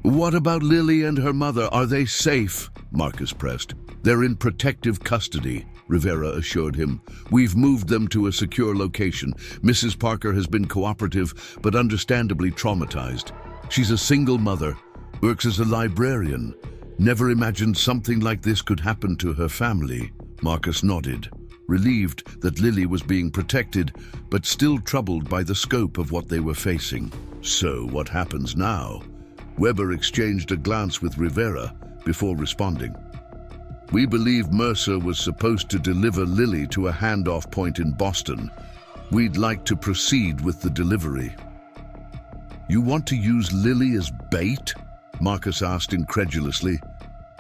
"What about Lily and her mother? Are they safe?" Marcus pressed. "They're in protective custody," Rivera assured him. "We've moved them to a secure location. Mrs. Parker has been cooperative, but understandably traumatized. She's a single mother, works as a librarian. Never imagined something like this could happen to her family." Marcus nodded, relieved that Lily was being protected, but still troubled by the scope of what they were facing. "So what happens now?" Weber exchanged a glance with Rivera before responding. "We believe Mercer was supposed to deliver Lily to a handoff point in Boston. We'd like to proceed with the delivery. You want to use Lily as bait? Marcus asked incredulously,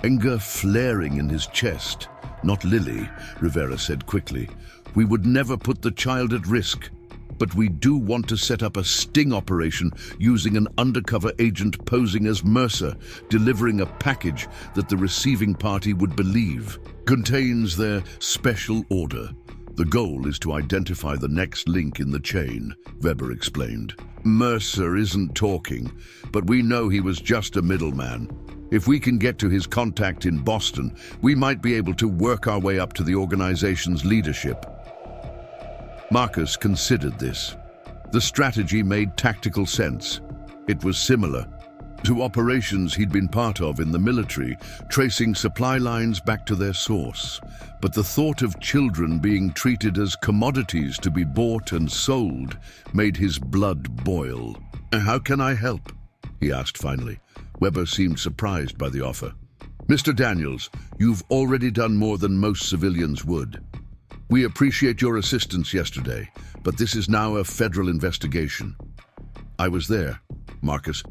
anger flaring in his chest. Not Lily, Rivera said quickly. We would never put the child at risk, but we do want to set up a sting operation using an undercover agent posing as Mercer, delivering a package that the receiving party would believe contains their special order. The goal is to identify the next link in the chain, Weber explained. Mercer isn't talking, but we know he was just a middleman. If we can get to his contact in Boston, we might be able to work our way up to the organization's leadership. Marcus considered this. The strategy made tactical sense. It was similar to operations he'd been part of in the military, tracing supply lines back to their source. But the thought of children being treated as commodities to be bought and sold made his blood boil. How can I help? He asked finally. Weber seemed surprised by the offer. Mr. Daniels, you've already done more than most civilians would. We appreciate your assistance yesterday, but this is now a federal investigation. I was there, Marcus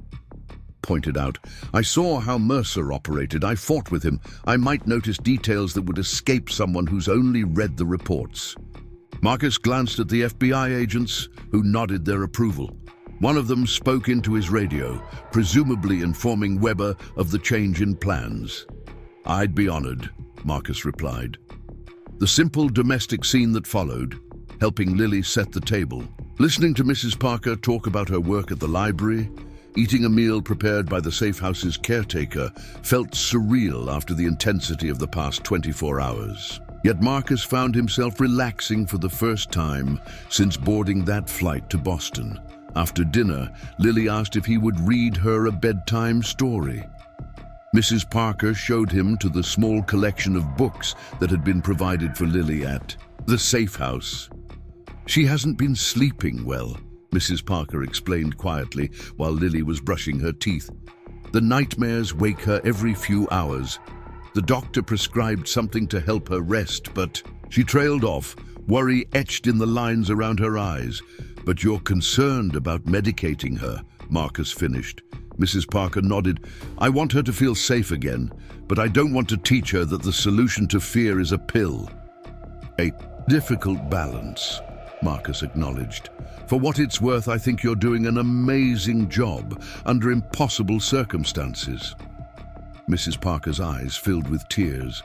pointed out. I saw how Mercer operated. I fought with him. I might notice details that would escape someone who's only read the reports. Marcus glanced at the FBI agents, who nodded their approval. One of them spoke into his radio, presumably informing Weber of the change in plans. I'd be honored, Marcus replied. The simple domestic scene that followed, helping Lily set the table, listening to Mrs. Parker talk about her work at the library, eating a meal prepared by the safe house's caretaker, felt surreal after the intensity of the past 24 hours. Yet Marcus found himself relaxing for the first time since boarding that flight to Boston. After dinner, Lily asked if he would read her a bedtime story. Mrs. Parker showed him to the small collection of books that had been provided for Lily at the safe house. She hasn't been sleeping well, Mrs. Parker explained quietly while Lily was brushing her teeth. The nightmares wake her every few hours. The doctor prescribed something to help her rest, but she trailed off, worry etched in the lines around her eyes. But you're concerned about medicating her, Marcus finished. Mrs. Parker nodded. I want her to feel safe again, but I don't want to teach her that the solution to fear is a pill. A difficult balance, Marcus acknowledged. For what it's worth, I think you're doing an amazing job under impossible circumstances. Mrs. Parker's eyes filled with tears.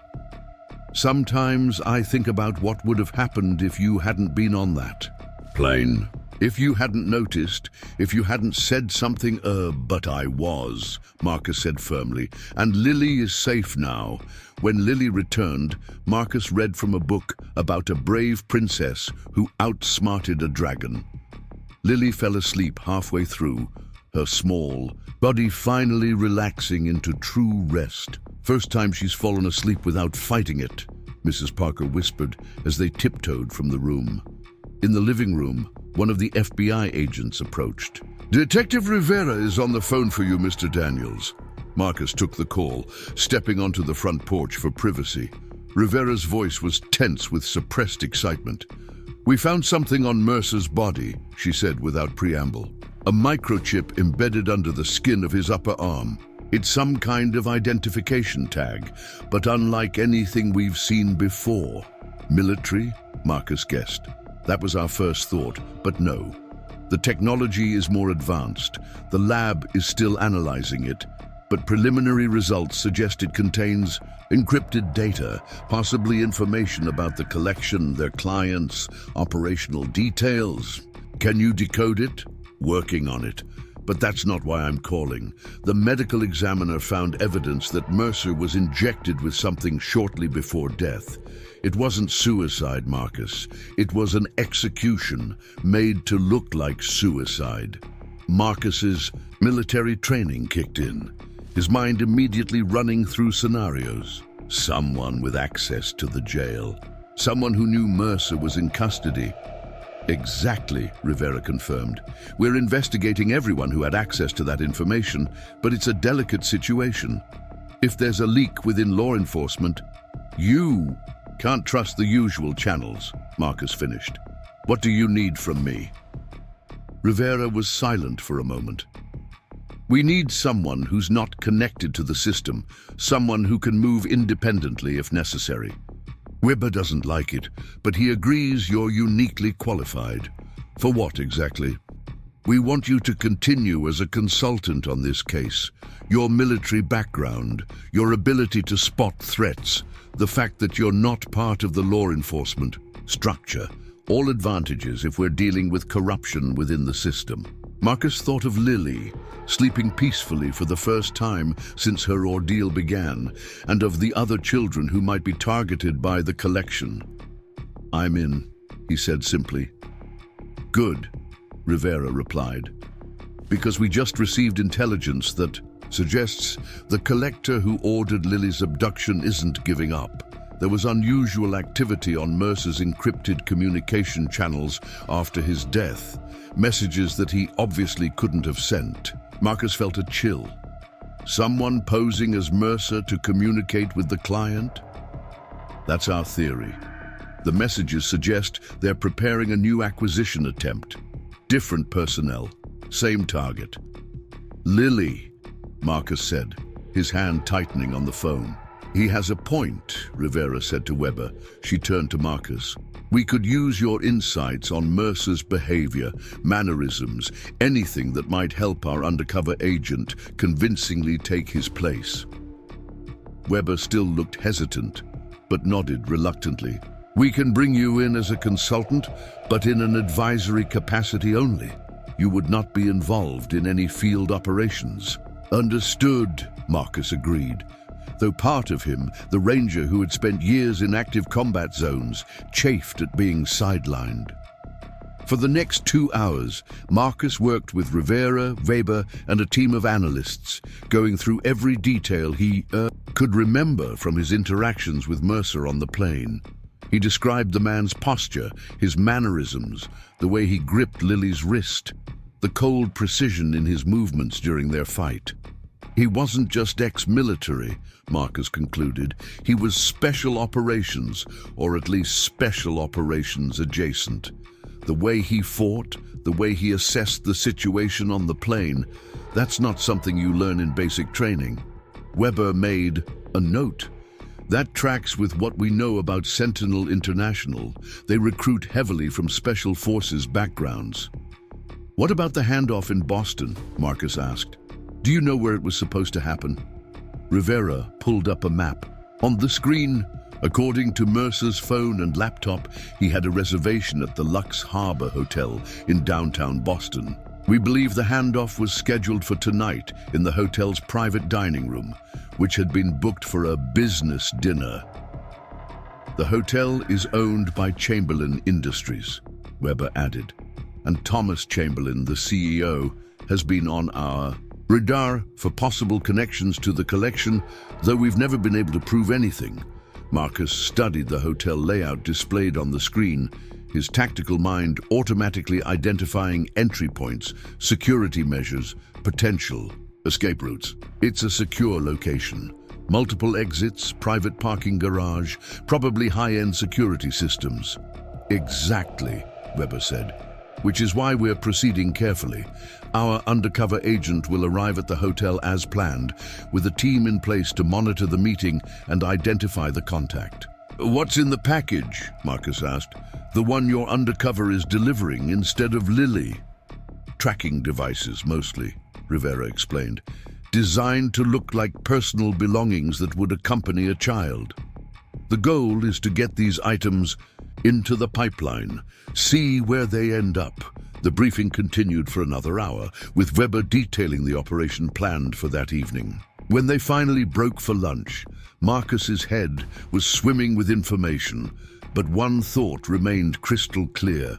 Sometimes I think about what would have happened if you hadn't been on that plane. If you hadn't noticed, if you hadn't said something, but I was, Marcus said firmly, and Lily is safe now. When Lily returned, Marcus read from a book about a brave princess who outsmarted a dragon. Lily fell asleep halfway through, her small body finally relaxing into true rest. First time she's fallen asleep without fighting it, Mrs. Parker whispered as they tiptoed from the room. In the living room, one of the FBI agents approached. Detective Rivera is on the phone for you, Mr. Daniels. Marcus took the call, stepping onto the front porch for privacy. Rivera's voice was tense with suppressed excitement. We found something on Mercer's body, she said without preamble. A microchip embedded under the skin of his upper arm. It's some kind of identification tag, but unlike anything we've seen before. Military? Marcus guessed. That was our first thought, but no. The technology is more advanced. The lab is still analyzing it, but preliminary results suggest it contains encrypted data, possibly information about the collection, their clients, operational details. Can you decode it? Working on it. But that's not why I'm calling. The medical examiner found evidence that Mercer was injected with something shortly before death. It wasn't suicide, Marcus. It was an execution made to look like suicide. Marcus's military training kicked in, his mind immediately running through scenarios. Someone with access to the jail. Someone who knew Mercer was in custody. Exactly, Rivera confirmed. We're investigating everyone who had access to that information, but it's a delicate situation. If there's a leak within law enforcement, you can't trust the usual channels, Marcus finished. What do you need from me? Rivera was silent for a moment. We need someone who's not connected to the system, someone who can move independently if necessary. Weber doesn't like it, but he agrees you're uniquely qualified. For what exactly? We want you to continue as a consultant on this case. Your military background, your ability to spot threats, the fact that you're not part of the law enforcement structure, all advantages if we're dealing with corruption within the system. Marcus thought of Lily, sleeping peacefully for the first time since her ordeal began, and of the other children who might be targeted by the collection. I'm in, he said simply. Good, Rivera replied, because we just received intelligence that suggests the collector who ordered Lily's abduction isn't giving up. There was unusual activity on Mercer's encrypted communication channels after his death, messages that he obviously couldn't have sent. Marcus felt a chill. Someone posing as Mercer to communicate with the client? That's our theory. The messages suggest they're preparing a new acquisition attempt. Different personnel, same target. Lily, Marcus said, his hand tightening on the phone. He has a point, Rivera said to Weber. She turned to Marcus. We could use your insights on Mercer's behavior, mannerisms, anything that might help our undercover agent convincingly take his place. Weber still looked hesitant, but nodded reluctantly. We can bring you in as a consultant, but in an advisory capacity only. You would not be involved in any field operations. Understood, Marcus agreed. Though part of him, the ranger who had spent years in active combat zones, chafed at being sidelined. For the next 2 hours, Marcus worked with Rivera, Weber, and a team of analysts, going through every detail he could remember from his interactions with Mercer on the plane. He described the man's posture, his mannerisms, the way he gripped Lily's wrist, the cold precision in his movements during their fight. He wasn't just ex-military, Marcus concluded. He was special operations, or at least special operations adjacent. The way he fought, the way he assessed the situation on the plane, that's not something you learn in basic training. Weber made a note. That tracks with what we know about Sentinel International. They recruit heavily from special forces backgrounds. What about the handoff in Boston? Marcus asked. Do you know where it was supposed to happen? Rivera pulled up a map. On the screen, according to Mercer's phone and laptop, he had a reservation at the Lux Harbor Hotel in downtown Boston. We believe the handoff was scheduled for tonight in the hotel's private dining room, which had been booked for a business dinner. The hotel is owned by Chamberlain Industries, Weber added, and Thomas Chamberlain, the CEO, has been on our radar for possible connections to the collection, though we've never been able to prove anything. Marcus studied the hotel layout displayed on the screen, his tactical mind automatically identifying entry points, security measures, potential escape routes. It's a secure location. Multiple exits, private parking garage, probably high-end security systems. Exactly, Weber said, which is why we're proceeding carefully. Our undercover agent will arrive at the hotel as planned, with a team in place to monitor the meeting and identify the contact. What's in the package? Marcus asked. The one your undercover is delivering instead of Lily. Tracking devices, mostly, Rivera explained. Designed to look like personal belongings that would accompany a child. The goal is to get these items into the pipeline, see where they end up. The briefing continued for another hour, with Weber detailing the operation planned for that evening. When they finally broke for lunch, Marcus's head was swimming with information, but one thought remained crystal clear.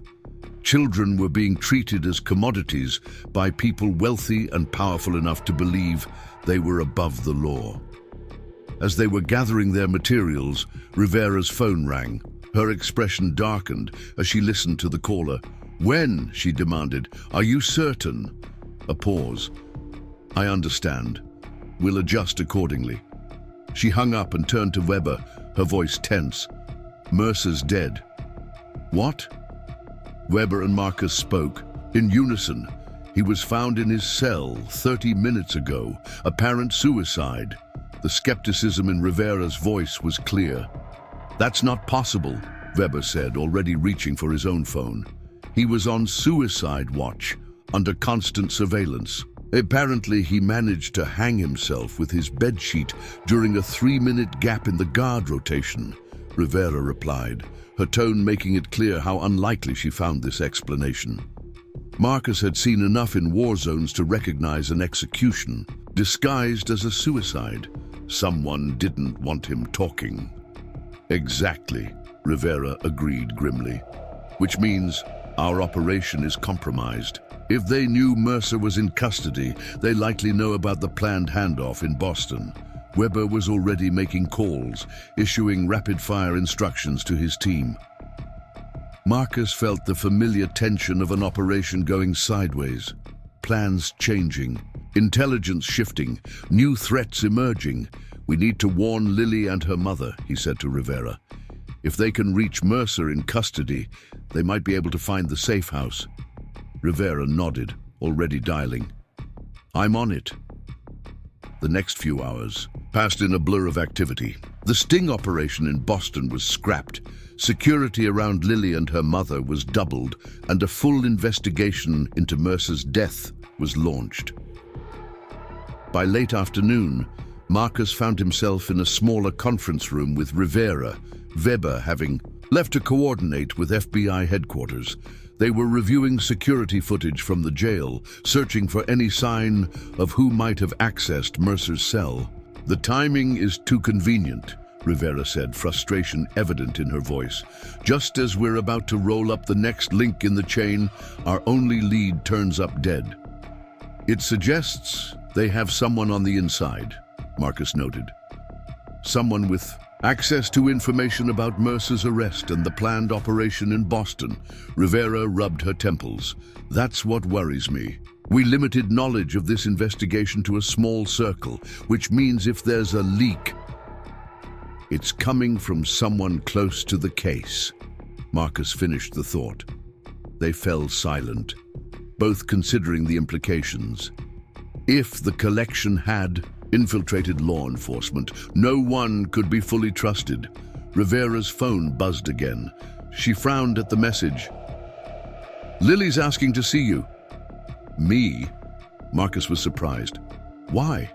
Children were being treated as commodities by people wealthy and powerful enough to believe they were above the law. As they were gathering their materials, Rivera's phone rang. Her expression darkened as she listened to the caller. When? She demanded. Are you certain? A pause. I understand. We'll adjust accordingly. She hung up and turned to Weber, her voice tense. Mercer's dead. What? Weber and Marcus spoke. In unison, he was found in his cell 30 minutes ago, apparent suicide. The skepticism in Rivera's voice was clear. That's not possible, Weber said, already reaching for his own phone. He was on suicide watch, under constant surveillance. Apparently, he managed to hang himself with his bedsheet during a 3-minute gap in the guard rotation, Rivera replied, her tone making it clear how unlikely she found this explanation. Marcus had seen enough in war zones to recognize an execution, disguised as a suicide. Someone didn't want him talking. Exactly, Rivera agreed grimly. Which means our operation is compromised. If they knew Mercer was in custody, they likely know about the planned handoff in Boston. Weber was already making calls, issuing rapid-fire instructions to his team. Marcus felt the familiar tension of an operation going sideways. Plans changing, intelligence shifting, new threats emerging. We need to warn Lily and her mother, he said to Rivera. If they can reach Mercer in custody, they might be able to find the safe house. Rivera nodded, already dialing. I'm on it. The next few hours passed in a blur of activity. The sting operation in Boston was scrapped. Security around Lily and her mother was doubled, and a full investigation into Mercer's death was launched. By late afternoon, Marcus found himself in a smaller conference room with Rivera, Weber having left to coordinate with FBI headquarters. They were reviewing security footage from the jail, searching for any sign of who might have accessed Mercer's cell. The timing is too convenient, Rivera said, frustration evident in her voice. Just as we're about to roll up the next link in the chain, our only lead turns up dead. It suggests they have someone on the inside, Marcus noted. Someone with access to information about Mercer's arrest and the planned operation in Boston. Rivera rubbed her temples. That's what worries me. We limited knowledge of this investigation to a small circle, which means if there's a leak, it's coming from someone close to the case. Marcus finished the thought. They fell silent, both considering the implications. If the collection had infiltrated law enforcement, no one could be fully trusted. Rivera's phone buzzed again. She frowned at the message. Lily's asking to see you. Me? Marcus was surprised. Why?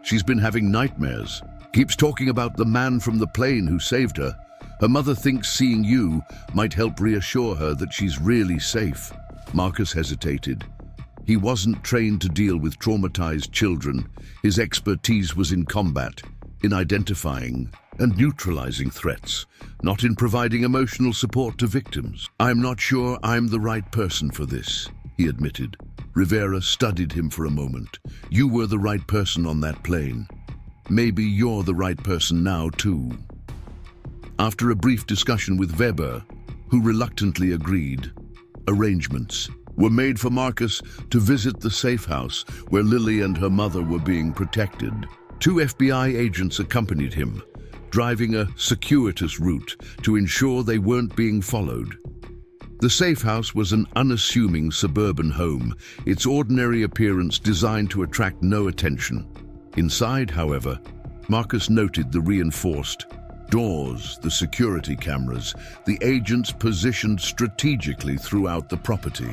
She's been having nightmares. Keeps talking about the man from the plane who saved her. Her mother thinks seeing you might help reassure her that she's really safe. Marcus hesitated. He wasn't trained to deal with traumatized children. His expertise was in combat, in identifying and neutralizing threats, not in providing emotional support to victims. I'm not sure I'm the right person for this, he admitted. Rivera studied him for a moment. You were the right person on that plane. Maybe you're the right person now, too. After a brief discussion with Weber, who reluctantly agreed, arrangements were made for Marcus to visit the safe house where Lily and her mother were being protected. 2 FBI agents accompanied him, driving a circuitous route to ensure they weren't being followed. The safe house was an unassuming suburban home, its ordinary appearance designed to attract no attention. Inside, however, Marcus noted the reinforced doors, the security cameras, the agents positioned strategically throughout the property.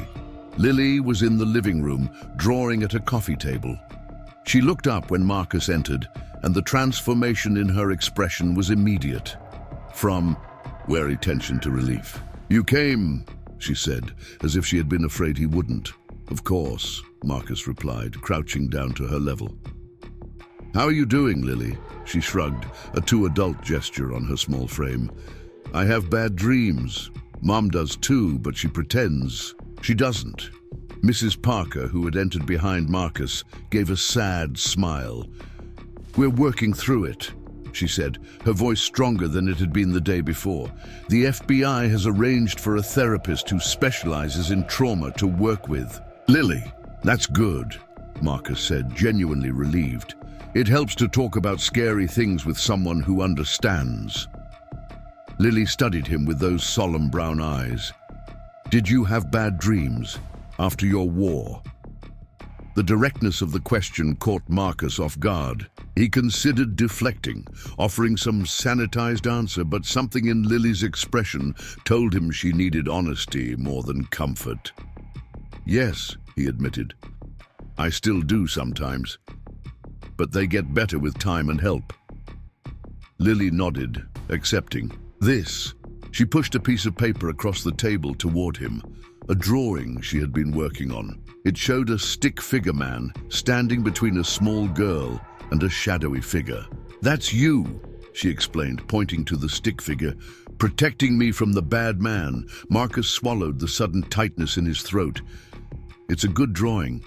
Lily was in the living room, drawing at a coffee table. She looked up when Marcus entered, and the transformation in her expression was immediate. From wary tension to relief. You came, she said, as if she had been afraid he wouldn't. Of course, Marcus replied, crouching down to her level. How are you doing, Lily? She shrugged, a too-adult gesture on her small frame. I have bad dreams. Mom does too, but she pretends she doesn't. Mrs. Parker, who had entered behind Marcus, gave a sad smile. We're working through it, she said, her voice stronger than it had been the day before. The FBI has arranged for a therapist who specializes in trauma to work with. Lily, that's good, Marcus said, genuinely relieved. It helps to talk about scary things with someone who understands. Lily studied him with those solemn brown eyes. Did you have bad dreams after your war? The directness of the question caught Marcus off guard. He considered deflecting, offering some sanitized answer, but something in Lily's expression told him she needed honesty more than comfort. Yes, he admitted. I still do sometimes, but they get better with time and help. Lily nodded, accepting. This. She pushed a piece of paper across the table toward him, a drawing she had been working on. It showed a stick figure man standing between a small girl and a shadowy figure. That's you, she explained, pointing to the stick figure, protecting me from the bad man. Marcus swallowed the sudden tightness in his throat. It's a good drawing.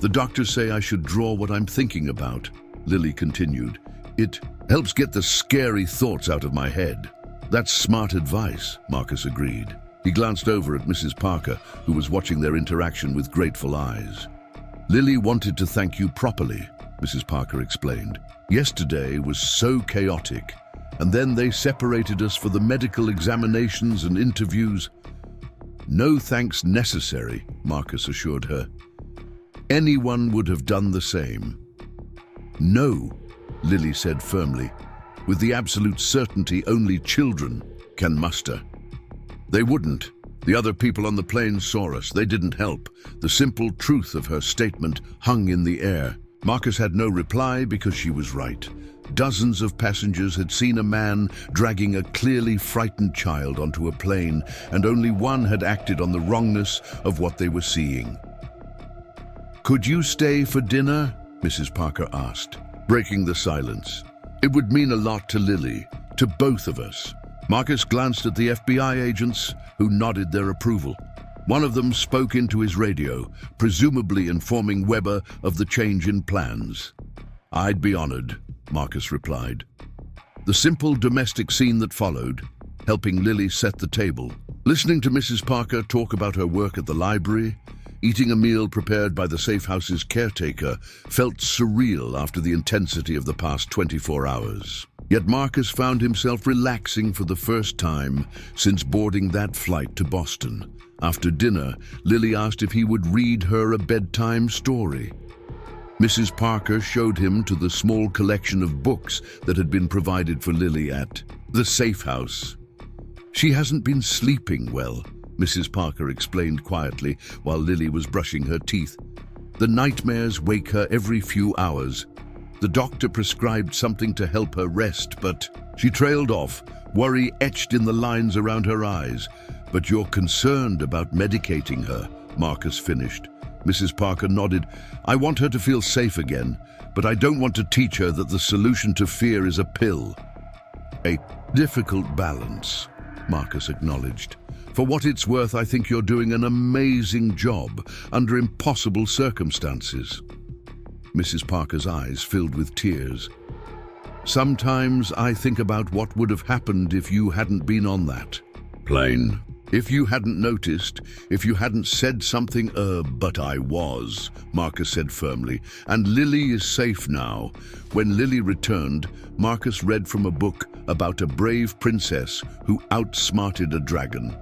The doctors say I should draw what I'm thinking about, Lily continued. It helps get the scary thoughts out of my head. That's smart advice, Marcus agreed. He glanced over at Mrs. Parker, who was watching their interaction with grateful eyes. Lily wanted to thank you properly, Mrs. Parker explained. Yesterday was so chaotic, and then they separated us for the medical examinations and interviews. No thanks necessary, Marcus assured her. Anyone would have done the same. No, Lily said firmly, with the absolute certainty only children can muster. They wouldn't. The other people on the plane saw us. They didn't help. The simple truth of her statement hung in the air. Marcus had no reply because she was right. Dozens of passengers had seen a man dragging a clearly frightened child onto a plane, and only one had acted on the wrongness of what they were seeing. Could you stay for dinner? Mrs. Parker asked, breaking the silence. It would mean a lot to Lily, to both of us. Marcus glanced at the FBI agents, who nodded their approval. One of them spoke into his radio, presumably informing Weber of the change in plans. I'd be honored, Marcus replied. The simple domestic scene that followed, helping Lily set the table, listening to Mrs. Parker talk about her work at the library, eating a meal prepared by the safe house's caretaker, felt surreal after the intensity of the past 24 hours. Yet Marcus found himself relaxing for the first time since boarding that flight to Boston. After dinner, Lily asked if he would read her a bedtime story. Mrs. Parker showed him to the small collection of books that had been provided for Lily at the safe house. She hasn't been sleeping well, Mrs. Parker explained quietly while Lily was brushing her teeth. The nightmares wake her every few hours. The doctor prescribed something to help her rest, but she trailed off, worry etched in the lines around her eyes. But you're concerned about medicating her, Marcus finished. Mrs. Parker nodded. I want her to feel safe again, but I don't want to teach her that the solution to fear is a pill. A difficult balance, Marcus acknowledged. For what it's worth, I think you're doing an amazing job under impossible circumstances. Mrs. Parker's eyes filled with tears. Sometimes I think about what would have happened if you hadn't been on that plane. If you hadn't noticed, if you hadn't said something, but I was, Marcus said firmly, and Lily is safe now. When Lily returned, Marcus read from a book about a brave princess who outsmarted a dragon.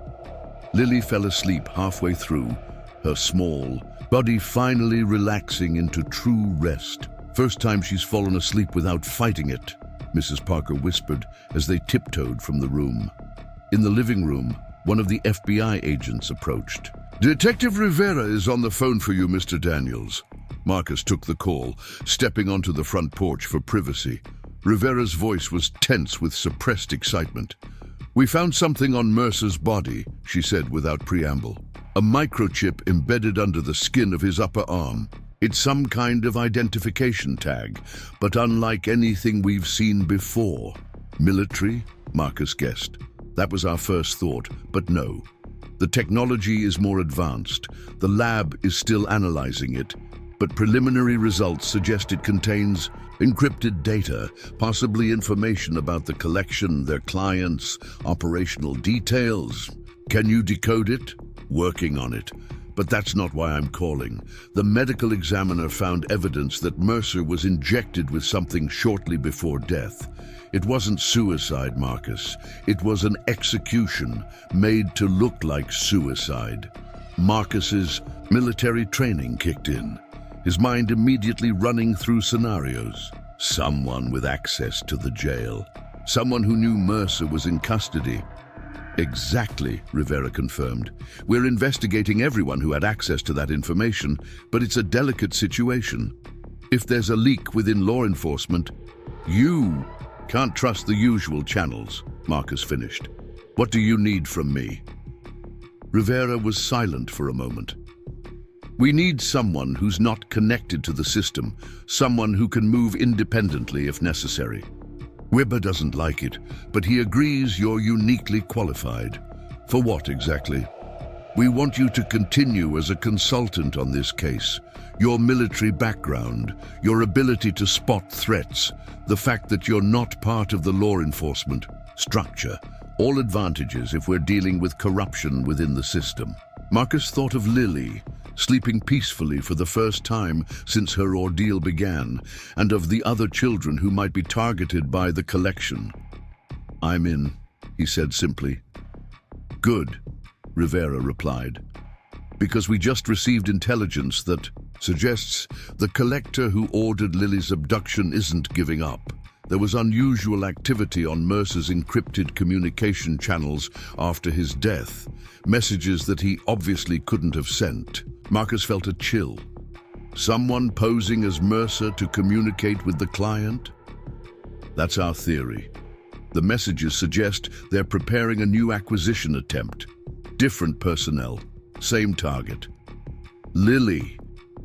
Lily fell asleep halfway through, her small body finally relaxing into true rest. First time she's fallen asleep without fighting it, Mrs. Parker whispered as they tiptoed from the room. In the living room, one of the FBI agents approached. Detective Rivera is on the phone for you, Mr. Daniels. Marcus took the call, stepping onto the front porch for privacy. Rivera's voice was tense with suppressed excitement. We found something on Mercer's body, she said without preamble. A microchip embedded under the skin of his upper arm. It's some kind of identification tag, but unlike anything we've seen before. Military? Marcus guessed. That was our first thought, but no. The technology is more advanced. The lab is still analyzing it, but preliminary results suggest it contains encrypted data, possibly information about the collection, their clients, operational details. Can you decode it? Working on it. But that's not why I'm calling. The medical examiner found evidence that Mercer was injected with something shortly before death. It wasn't suicide, Marcus. It was an execution made to look like suicide. Marcus's military training kicked in, his mind immediately running through scenarios. Someone with access to the jail. Someone who knew Mercer was in custody. Exactly, Rivera confirmed. We're investigating everyone who had access to that information, but it's a delicate situation. If there's a leak within law enforcement, you can't trust the usual channels, Marcus finished. What do you need from me? Rivera was silent for a moment. We need someone who's not connected to the system, someone who can move independently if necessary. Weber doesn't like it, but he agrees you're uniquely qualified. For what exactly? We want you to continue as a consultant on this case. Your military background, your ability to spot threats, the fact that you're not part of the law enforcement structure, all advantages if we're dealing with corruption within the system. Marcus thought of Lily, sleeping peacefully for the first time since her ordeal began, and of the other children who might be targeted by the collection. I'm in, he said simply. Good, Rivera replied, because we just received intelligence that suggests the collector who ordered Lily's abduction isn't giving up. There was unusual activity on Mercer's encrypted communication channels after his death, messages that he obviously couldn't have sent. Marcus felt a chill. Someone posing as Mercer to communicate with the client? That's our theory. The messages suggest they're preparing a new acquisition attempt. Different personnel, same target. Lily,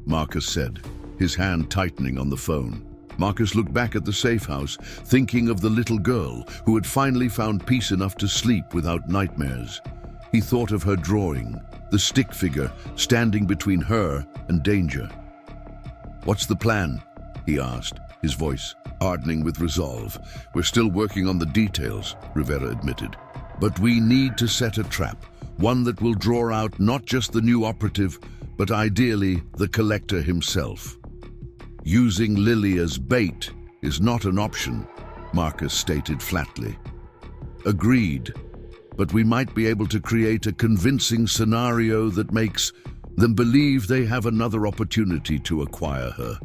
Marcus said, his hand tightening on the phone. Marcus looked back at the safe house, thinking of the little girl who had finally found peace enough to sleep without nightmares. He thought of her drawing, the stick figure standing between her and danger. What's the plan? He asked, his voice hardening with resolve. We're still working on the details, Rivera admitted. But we need to set a trap, one that will draw out not just the new operative, but ideally the collector himself. Using Lily as bait is not an option, Marcus stated flatly. Agreed, but we might be able to create a convincing scenario that makes them believe they have another opportunity to acquire her.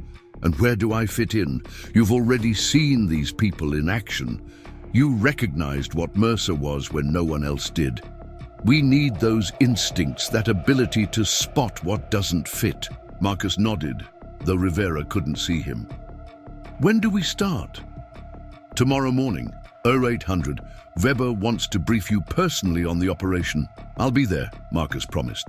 And where do I fit in? You've already seen these people in action. You recognized what Mercer was when no one else did. We need those instincts, that ability to spot what doesn't fit. Marcus nodded, though Rivera couldn't see him. When do we start? Tomorrow morning, 0800. Weber wants to brief you personally on the operation. I'll be there, Marcus promised.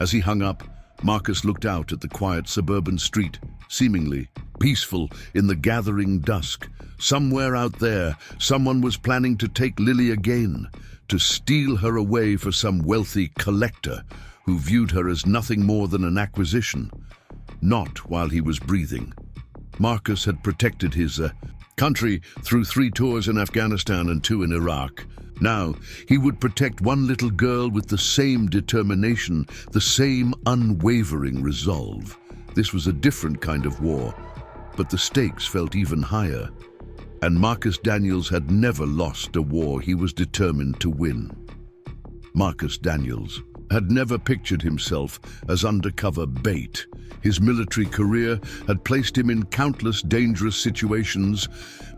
As he hung up, Marcus looked out at the quiet suburban street, seemingly peaceful in the gathering dusk. Somewhere out there, someone was planning to take Lily again, to steal her away for some wealthy collector who viewed her as nothing more than an acquisition. Not while he was breathing. Marcus had protected his country through 3 tours in Afghanistan and 2 in Iraq. Now, he would protect one little girl with the same determination, the same unwavering resolve. This was a different kind of war, but the stakes felt even higher. And Marcus Daniels had never lost a war he was determined to win. Marcus Daniels had never pictured himself as undercover bait. His military career had placed him in countless dangerous situations,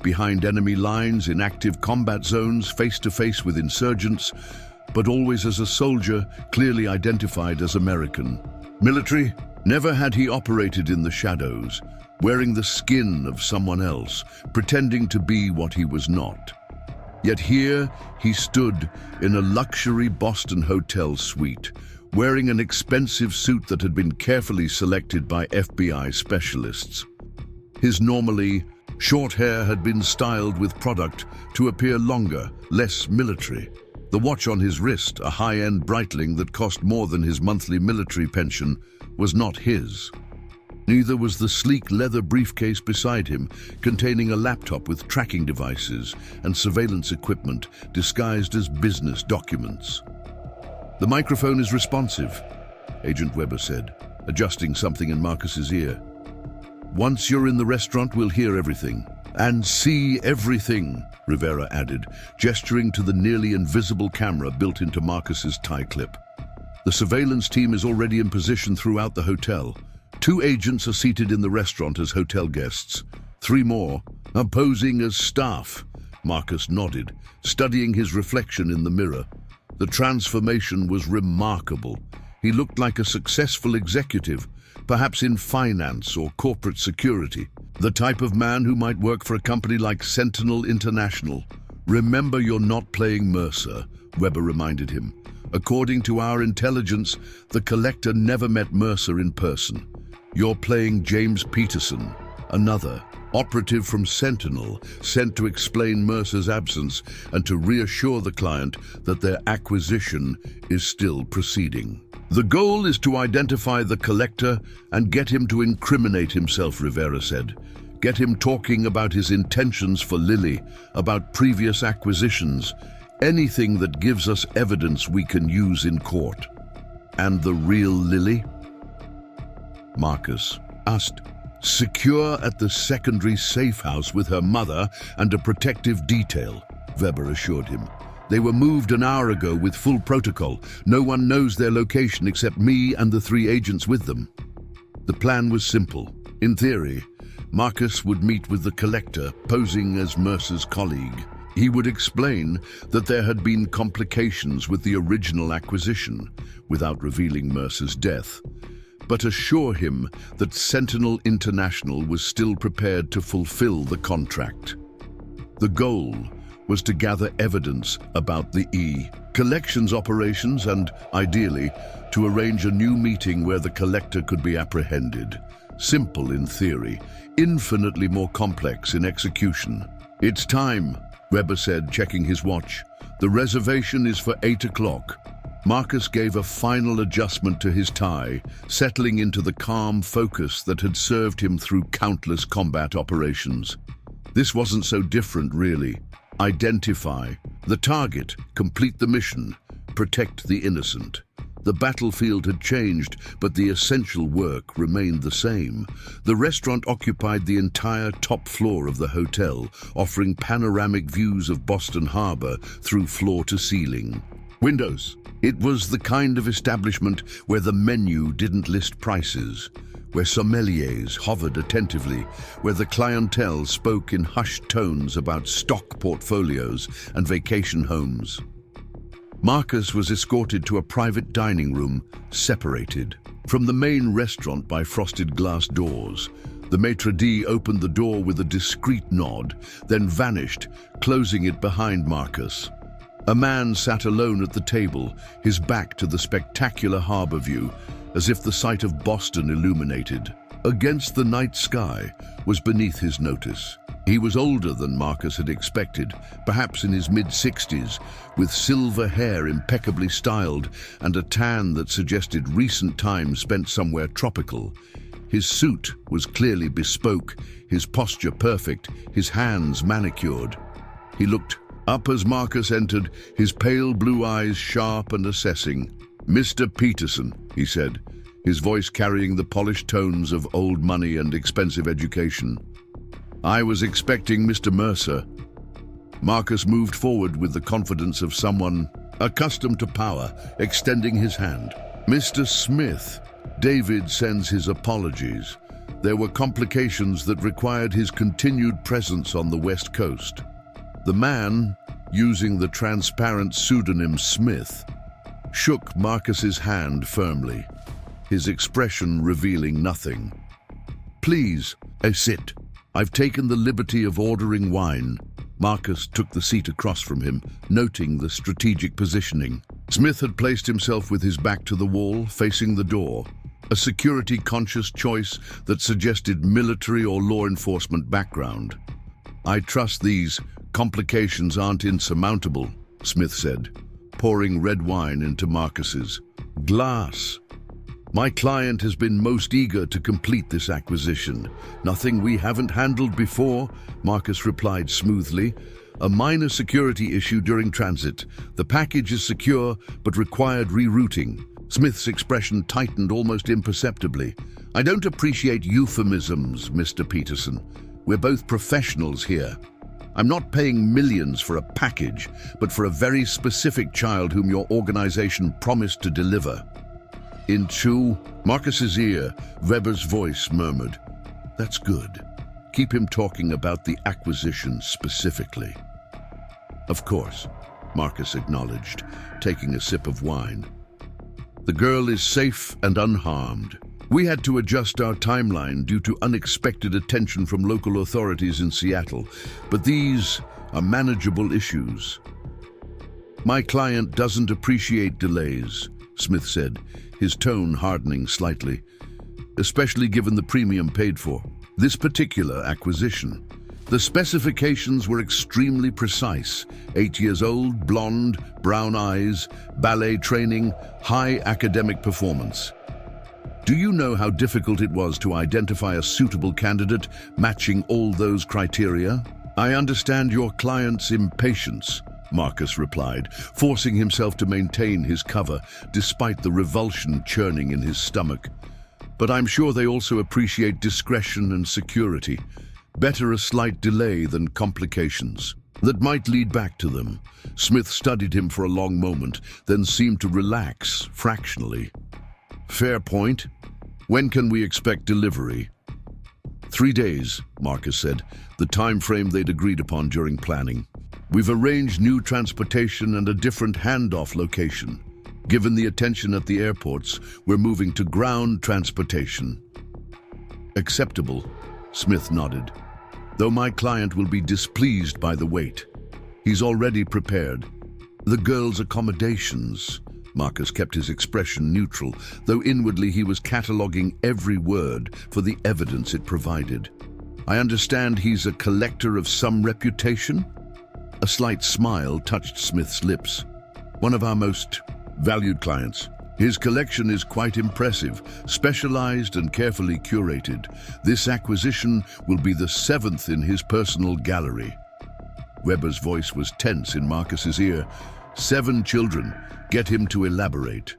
behind enemy lines, in active combat zones, face-to-face with insurgents, but always as a soldier clearly identified as American. Military? Never had he operated in the shadows, wearing the skin of someone else, pretending to be what he was not. Yet here he stood in a luxury Boston hotel suite, wearing an expensive suit that had been carefully selected by FBI specialists. His normally short hair had been styled with product to appear longer, less military. The watch on his wrist, a high-end Breitling that cost more than his monthly military pension, was not his. Neither was the sleek leather briefcase beside him, containing a laptop with tracking devices and surveillance equipment disguised as business documents. The microphone is responsive, Agent Weber said, adjusting something in Marcus's ear. Once you're in the restaurant, we'll hear everything. And see everything, Rivera added, gesturing to the nearly invisible camera built into Marcus's tie clip. The surveillance team is already in position throughout the hotel. 2 agents are seated in the restaurant as hotel guests. 3 more are posing as staff. Marcus nodded, studying his reflection in the mirror. The transformation was remarkable. He looked like a successful executive, perhaps in finance or corporate security. The type of man who might work for a company like Sentinel International. Remember, you're not playing Mercer, Weber reminded him. According to our intelligence, the collector never met Mercer in person. You're playing James Peterson, another operative from Sentinel, sent to explain Mercer's absence and to reassure the client that their acquisition is still proceeding. The goal is to identify the collector and get him to incriminate himself, Rivera said. Get him talking about his intentions for Lily, about previous acquisitions, anything that gives us evidence we can use in court. And the real Lily? Marcus asked. Secure at the secondary safe house with her mother and a protective detail, Weber assured him. They were moved an hour ago with full protocol. No one knows their location except me and the 3 agents with them. The plan was simple. In theory, Marcus would meet with the collector, posing as Mercer's colleague. He would explain that there had been complications with the original acquisition, without revealing Mercer's death, but assure him that Sentinel International was still prepared to fulfill the contract. The goal was to gather evidence about the collections operations and, ideally, to arrange a new meeting where the collector could be apprehended. Simple in theory, infinitely more complex in execution. It's time, Weber said, checking his watch. The reservation is for 8 o'clock. Marcus gave a final adjustment to his tie, settling into the calm focus that had served him through countless combat operations. This wasn't so different, really. Identify the target, complete the mission, protect the innocent. The battlefield had changed, but the essential work remained the same. The restaurant occupied the entire top floor of the hotel, offering panoramic views of Boston Harbor through floor to ceiling. Windows. It was the kind of establishment where the menu didn't list prices, where sommeliers hovered attentively, where the clientele spoke in hushed tones about stock portfolios and vacation homes. Marcus was escorted to a private dining room, separated from the main restaurant by frosted glass doors. The maitre d' opened the door with a discreet nod, then vanished, closing it behind Marcus. A man sat alone at the table, his back to the spectacular harbor view, as if the sight of Boston illuminated. Against the night sky was beneath his notice. He was older than Marcus had expected, perhaps in his mid-60s, with silver hair impeccably styled and a tan that suggested recent time spent somewhere tropical. His suit was clearly bespoke, his posture perfect, his hands manicured. He looked up as Marcus entered, his pale blue eyes sharp and assessing. "Mr. Peterson," he said, his voice carrying the polished tones of old money and expensive education. "I was expecting Mr. Mercer." Marcus moved forward with the confidence of someone accustomed to power, extending his hand. "Mr. Smith, David sends his apologies. There were complications that required his continued presence on the West Coast." The man, using the transparent pseudonym Smith, shook Marcus's hand firmly, his expression revealing nothing. "Please, sit. I've taken the liberty of ordering wine." Marcus took the seat across from him, noting the strategic positioning. Smith had placed himself with his back to the wall, facing the door, a security-conscious choice that suggested military or law enforcement background. "I trust these complications aren't insurmountable," Smith said, pouring red wine into Marcus's glass. "My client has been most eager to complete this acquisition. Nothing we haven't handled before," Marcus replied smoothly. "A minor security issue during transit. The package is secure but required rerouting." Smith's expression tightened almost imperceptibly. "I don't appreciate euphemisms, Mr. Peterson. We're both professionals here. I'm not paying millions for a package, but for a very specific child whom your organization promised to deliver." Into Marcus's ear, Weber's voice murmured, "That's good. Keep him talking about the acquisition specifically." "Of course," Marcus acknowledged, taking a sip of wine. "The girl is safe and unharmed. We had to adjust our timeline due to unexpected attention from local authorities in Seattle, but these are manageable issues." "My client doesn't appreciate delays," Smith said, his tone hardening slightly, "especially given the premium paid for this particular acquisition. The specifications were extremely precise: 8 years old, blonde, brown eyes, ballet training, high academic performance. Do you know how difficult it was to identify a suitable candidate matching all those criteria?" "I understand your client's impatience," Marcus replied, forcing himself to maintain his cover despite the revulsion churning in his stomach. "But I'm sure they also appreciate discretion and security. Better a slight delay than complications that might lead back to them." Smith studied him for a long moment, then seemed to relax fractionally. "Fair point. When can we expect delivery?" 3 days, Marcus said, the time frame they'd agreed upon during planning. "We've arranged new transportation and a different handoff location. Given the attention at the airports, we're moving to ground transportation." "Acceptable," Smith nodded, "though my client will be displeased by the wait. He's already prepared." "The girl's accommodations." Marcus kept his expression neutral, though inwardly he was cataloging every word for the evidence it provided. "I understand he's a collector of some reputation?" A slight smile touched Smith's lips. "One of our most valued clients. His collection is quite impressive, specialized and carefully curated. This acquisition will be the 7th in his personal gallery." Weber's voice was tense in Marcus's ear. 7 children. Get him to elaborate."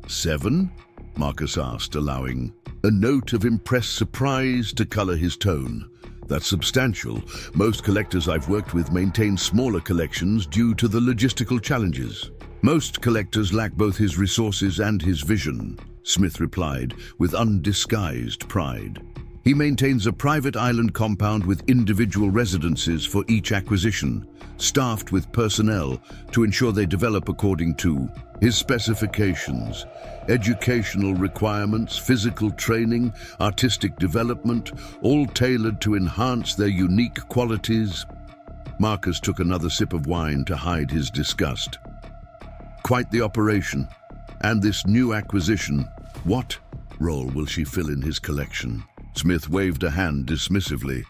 7? Marcus asked, allowing a note of impressed surprise to color his tone. "That's substantial. Most collectors I've worked with maintain smaller collections due to the logistical challenges." "Most collectors lack both his resources and his vision," Smith replied, with undisguised pride. "He maintains a private island compound with individual residences for each acquisition, staffed with personnel to ensure they develop according to his specifications. Educational requirements, physical training, artistic development, all tailored to enhance their unique qualities." Marcus took another sip of wine to hide his disgust. "Quite the operation. And this new acquisition, what role will she fill in his collection?" Smith waved a hand dismissively.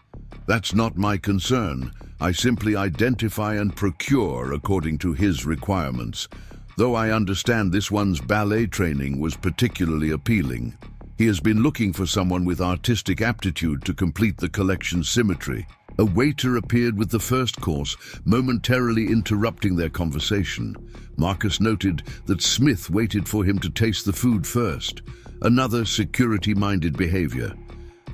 "That's not my concern. I simply identify and procure according to his requirements. Though I understand this one's ballet training was particularly appealing. He has been looking for someone with artistic aptitude to complete the collection's symmetry." A waiter appeared with the first course, momentarily interrupting their conversation. Marcus noted that Smith waited for him to taste the food first, another security-minded behavior.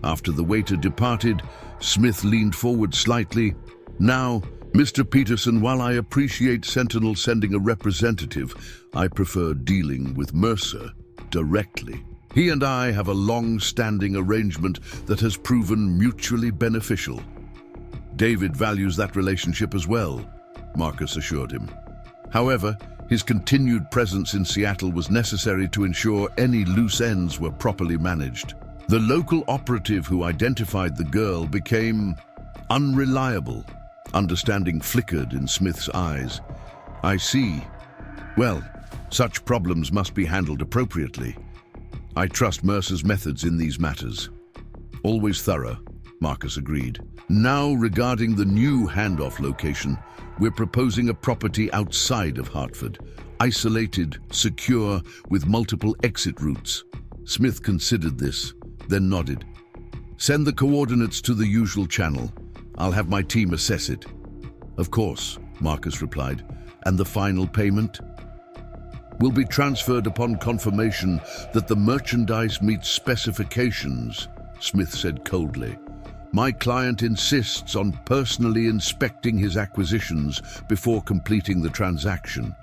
After the waiter departed, Smith leaned forward slightly. "Now, Mr. Peterson, while I appreciate Sentinel sending a representative, I prefer dealing with Mercer directly. He and I have a long-standing arrangement that has proven mutually beneficial." "David values that relationship as well," Marcus assured him. However, his continued presence in Seattle was necessary to ensure any loose ends were properly managed. The local operative who identified the girl became unreliable. Understanding flickered in Smith's eyes. "I see. Well, such problems must be handled appropriately. I trust Mercer's methods in these matters." "Always thorough," Marcus agreed. "Now, regarding the new handoff location, we're proposing a property outside of Hartford, isolated, secure, with multiple exit routes." Smith considered this, then nodded. "Send the coordinates to the usual channel. I'll have my team assess it." "Of course," Marcus replied. "And the final payment?" "Will be transferred upon confirmation that the merchandise meets specifications," Smith said coldly. My client insists on personally inspecting his acquisitions before completing the transaction.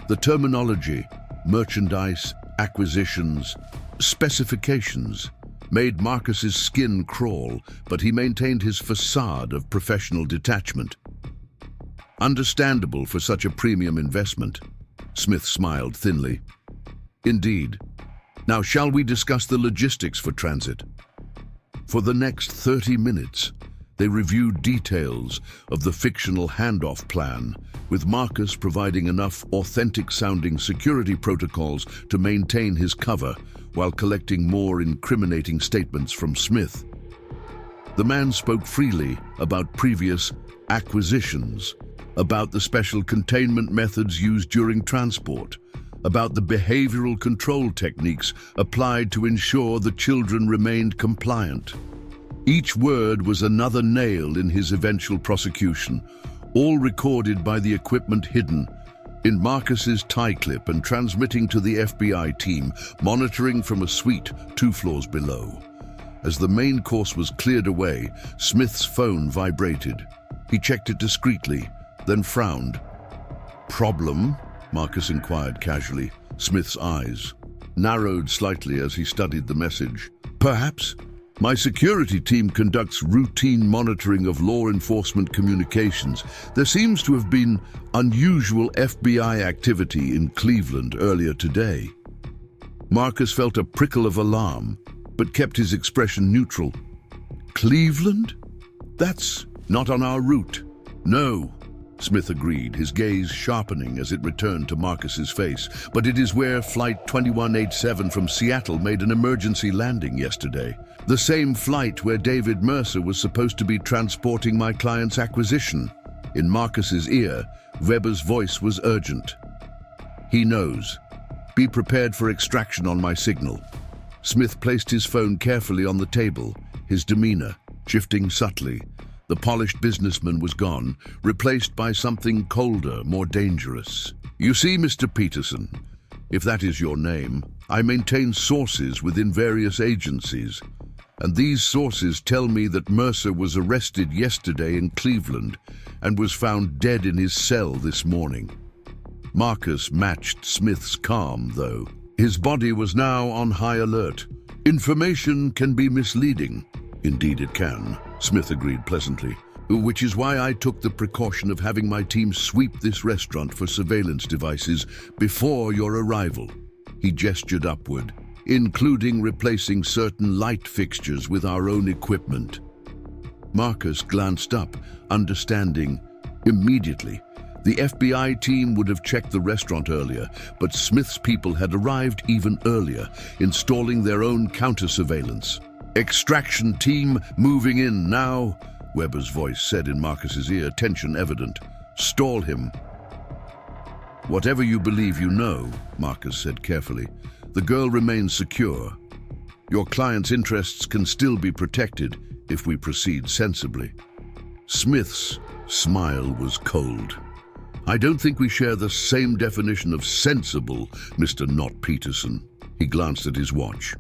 The terminology, merchandise, acquisitions, specifications, made Marcus's skin crawl, but he maintained his facade of professional detachment. Understandable for such a premium investment. Smith smiled thinly. Indeed. Now shall we discuss the logistics for transit? For the next 30 minutes, they reviewed details of the fictional handoff plan, with Marcus providing enough authentic-sounding security protocols to maintain his cover while collecting more incriminating statements from Smith. The man spoke freely about previous acquisitions, about the special containment methods used during transport, about the behavioral control techniques applied to ensure the children remained compliant. Each word was another nail in his eventual prosecution, all recorded by the equipment hidden in Marcus's tie clip and transmitting to the FBI team, monitoring from a suite 2 floors below. As the main course was cleared away, Smith's phone vibrated. He checked it discreetly, then frowned. "Problem?" Marcus inquired casually. Smith's eyes narrowed slightly as he studied the message. "Perhaps. My security team conducts routine monitoring of law enforcement communications. There seems to have been unusual FBI activity in Cleveland earlier today." Marcus felt a prickle of alarm, but kept his expression neutral. "Cleveland? That's not on our route." "No," Smith agreed, his gaze sharpening as it returned to Marcus's face. "But it is where Flight 2187 from Seattle made an emergency landing yesterday. The same flight where David Mercer was supposed to be transporting my client's acquisition." In Marcus's ear, Weber's voice was urgent. "He knows. Be prepared for extraction on my signal." Smith placed his phone carefully on the table, his demeanor shifting subtly. The polished businessman was gone, replaced by something colder, more dangerous. "You see, Mr. Peterson, if that is your name, I maintain sources within various agencies, and these sources tell me that Mercer was arrested yesterday in Cleveland and was found dead in his cell this morning." Marcus matched Smith's calm, though. His body was now on high alert. "Information can be misleading." "Indeed it can," Smith agreed pleasantly, "which is why I took the precaution of having my team sweep this restaurant for surveillance devices before your arrival." He gestured upward, "including replacing certain light fixtures with our own equipment." Marcus glanced up, understanding immediately. The FBI team would have checked the restaurant earlier, but Smith's people had arrived even earlier, installing their own counter-surveillance. "Extraction team moving in now," Weber's voice said in Marcus's ear, tension evident. "Stall him." "Whatever you believe you know," Marcus said carefully, "the girl remains secure. Your client's interests can still be protected if we proceed sensibly." Smith's smile was cold. "I don't think we share the same definition of sensible, Mr. Not Peterson." He glanced at his watch.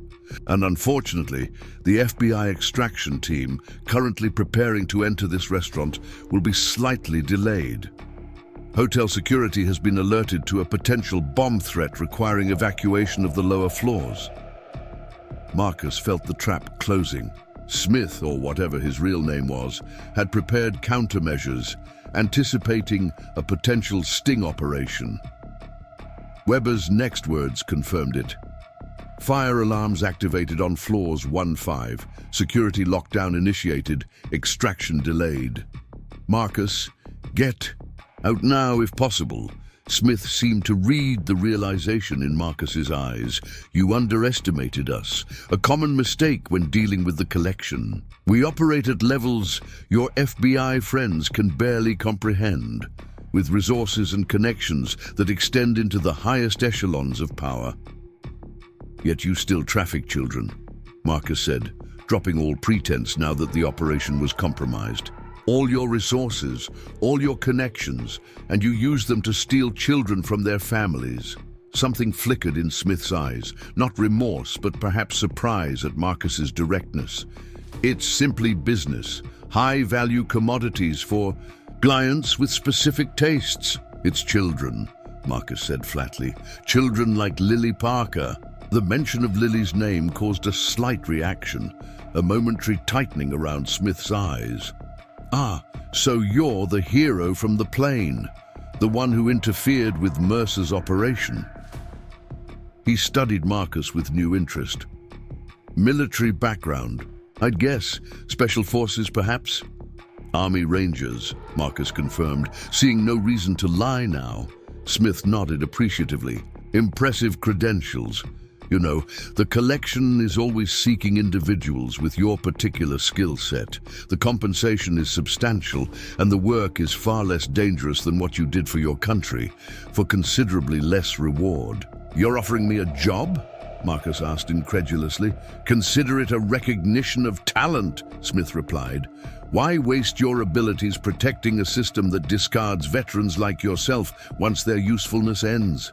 "And unfortunately, the FBI extraction team, currently preparing to enter this restaurant, will be slightly delayed. Hotel security has been alerted to a potential bomb threat requiring evacuation of the lower floors." Marcus felt the trap closing. Smith, or whatever his real name was, had prepared countermeasures, anticipating a potential sting operation. Weber's next words confirmed it. "Fire alarms activated on floors 1-5. Security lockdown initiated. Extraction delayed." "Marcus, get out now if possible." Smith seemed to read the realization in Marcus's eyes. "You underestimated us. A common mistake when dealing with the collection. We operate at levels your FBI friends can barely comprehend, with resources and connections that extend into the highest echelons of power. Yet you still traffic children," Marcus said, dropping all pretense now that the operation was compromised. "All your resources, all your connections, and you use them to steal children from their families." Something flickered in Smith's eyes, not remorse, but perhaps surprise at Marcus's directness. It's simply business. High-value commodities for clients with specific tastes. It's children, Marcus said flatly. Children like Lily Parker. The mention of Lily's name caused a slight reaction, a momentary tightening around Smith's eyes. Ah, so you're the hero from the plane, the one who interfered with Mercer's operation. He studied Marcus with new interest. Military background, I'd guess. Special forces, perhaps? Army Rangers, Marcus confirmed, seeing no reason to lie now. Smith nodded appreciatively. Impressive credentials. You know, the collection is always seeking individuals with your particular skill set. The compensation is substantial, and the work is far less dangerous than what you did for your country, for considerably less reward. You're offering me a job? Marcus asked incredulously. Consider it a recognition of talent, Smith replied. Why waste your abilities protecting a system that discards veterans like yourself once their usefulness ends?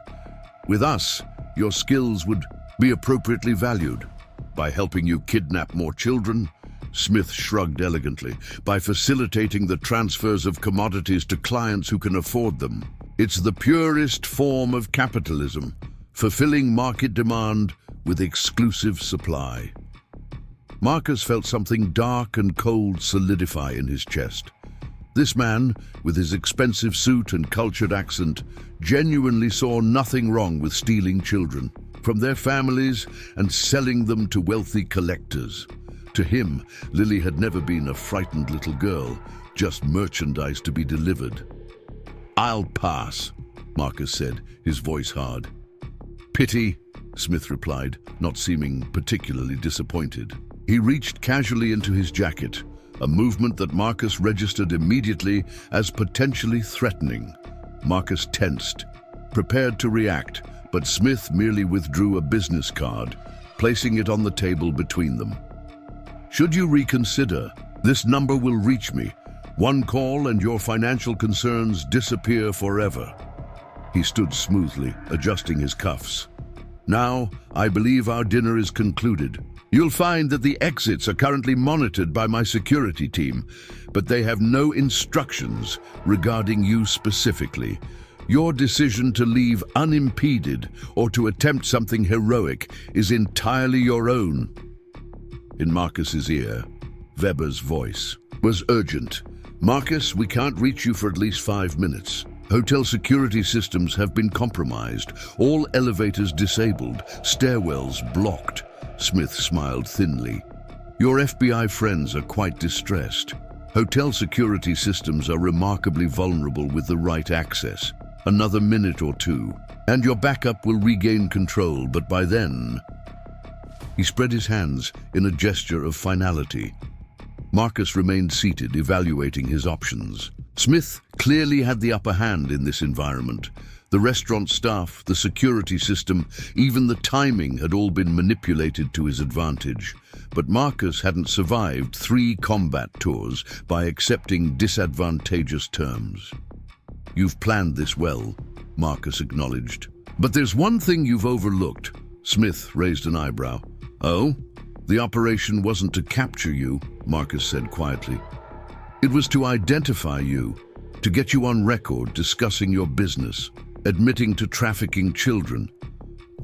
With us, your skills would be appropriately valued. By helping you kidnap more children? Smith shrugged elegantly. By facilitating the transfers of commodities to clients who can afford them. It's the purest form of capitalism, fulfilling market demand with exclusive supply. Marcus felt something dark and cold solidify in his chest. This man, with his expensive suit and cultured accent, genuinely saw nothing wrong with stealing children from their families and selling them to wealthy collectors. To him, Lily had never been a frightened little girl, just merchandise to be delivered. I'll pass, Marcus said, his voice hard. Pity, Smith replied, not seeming particularly disappointed. He reached casually into his jacket, a movement that Marcus registered immediately as potentially threatening. Marcus tensed, prepared to react, but Smith merely withdrew a business card, placing it on the table between them. Should you reconsider, this number will reach me. One call and your financial concerns disappear forever. He stood smoothly, adjusting his cuffs. Now, I believe our dinner is concluded. You'll find that the exits are currently monitored by my security team, but they have no instructions regarding you specifically. Your decision to leave unimpeded or to attempt something heroic is entirely your own. In Marcus's ear, Weber's voice was urgent. Marcus, we can't reach you for at least 5 minutes. Hotel security systems have been compromised, all elevators disabled, stairwells blocked. Smith smiled thinly. Your FBI friends are quite distressed. Hotel security systems are remarkably vulnerable with the right access. Another minute or two, and your backup will regain control, but by then... He spread his hands in a gesture of finality. Marcus remained seated, evaluating his options. Smith clearly had the upper hand in this environment. The restaurant staff, the security system, even the timing had all been manipulated to his advantage. But Marcus hadn't survived 3 combat tours by accepting disadvantageous terms. You've planned this well, Marcus acknowledged. But there's one thing you've overlooked. Smith raised an eyebrow. Oh? The operation wasn't to capture you, Marcus said quietly. It was to identify you, to get you on record discussing your business, admitting to trafficking children.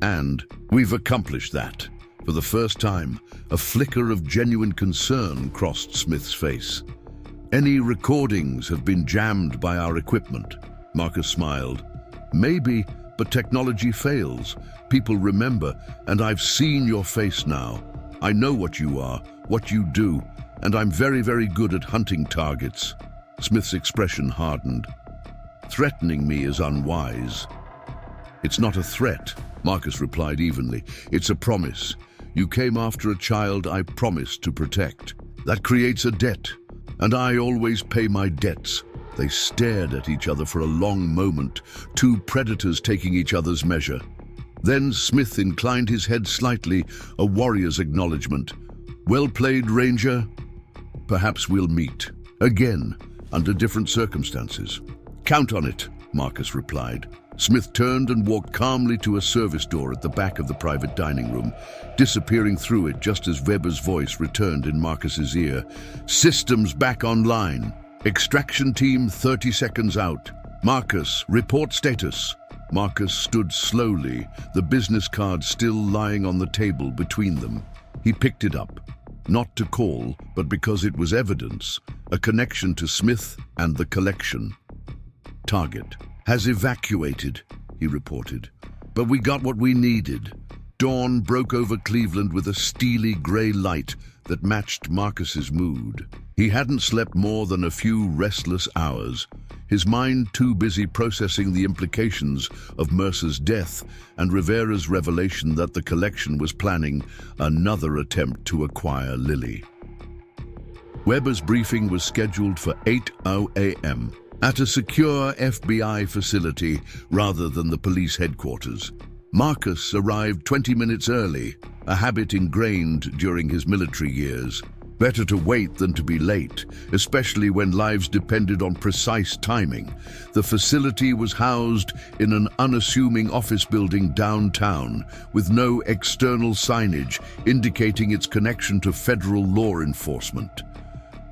And we've accomplished that. For the first time, a flicker of genuine concern crossed Smith's face. Any recordings have been jammed by our equipment. Marcus smiled. Maybe, but technology fails. People remember, and I've seen your face now. I know what you are, what you do, and I'm very, very good at hunting targets. Smith's expression hardened. Threatening me is unwise. It's not a threat, Marcus replied evenly. It's a promise. You came after a child I promised to protect. That creates a debt, and I always pay my debts. They stared at each other for a long moment, 2 predators taking each other's measure. Then Smith inclined his head slightly, a warrior's acknowledgement. Well played, Ranger. Perhaps we'll meet. Again, under different circumstances. Count on it, Marcus replied. Smith turned and walked calmly to a service door at the back of the private dining room, disappearing through it just as Weber's voice returned in Marcus's ear. "Systems back online. Extraction team 30 seconds out. Marcus, report status." Marcus stood slowly, the business card still lying on the table between them. He picked it up, not to call, but because it was evidence, a connection to Smith and the collection. "Target has evacuated," he reported. "But we got what we needed." Dawn broke over Cleveland with a steely gray light that matched Marcus's mood. He hadn't slept more than a few restless hours, his mind too busy processing the implications of Mercer's death and Rivera's revelation that the collection was planning another attempt to acquire Lily. Weber's briefing was scheduled for 8:00 a.m. at a secure FBI facility rather than the police headquarters. Marcus arrived 20 minutes early, a habit ingrained during his military years. Better to wait than to be late, especially when lives depended on precise timing. The facility was housed in an unassuming office building downtown, with no external signage indicating its connection to federal law enforcement.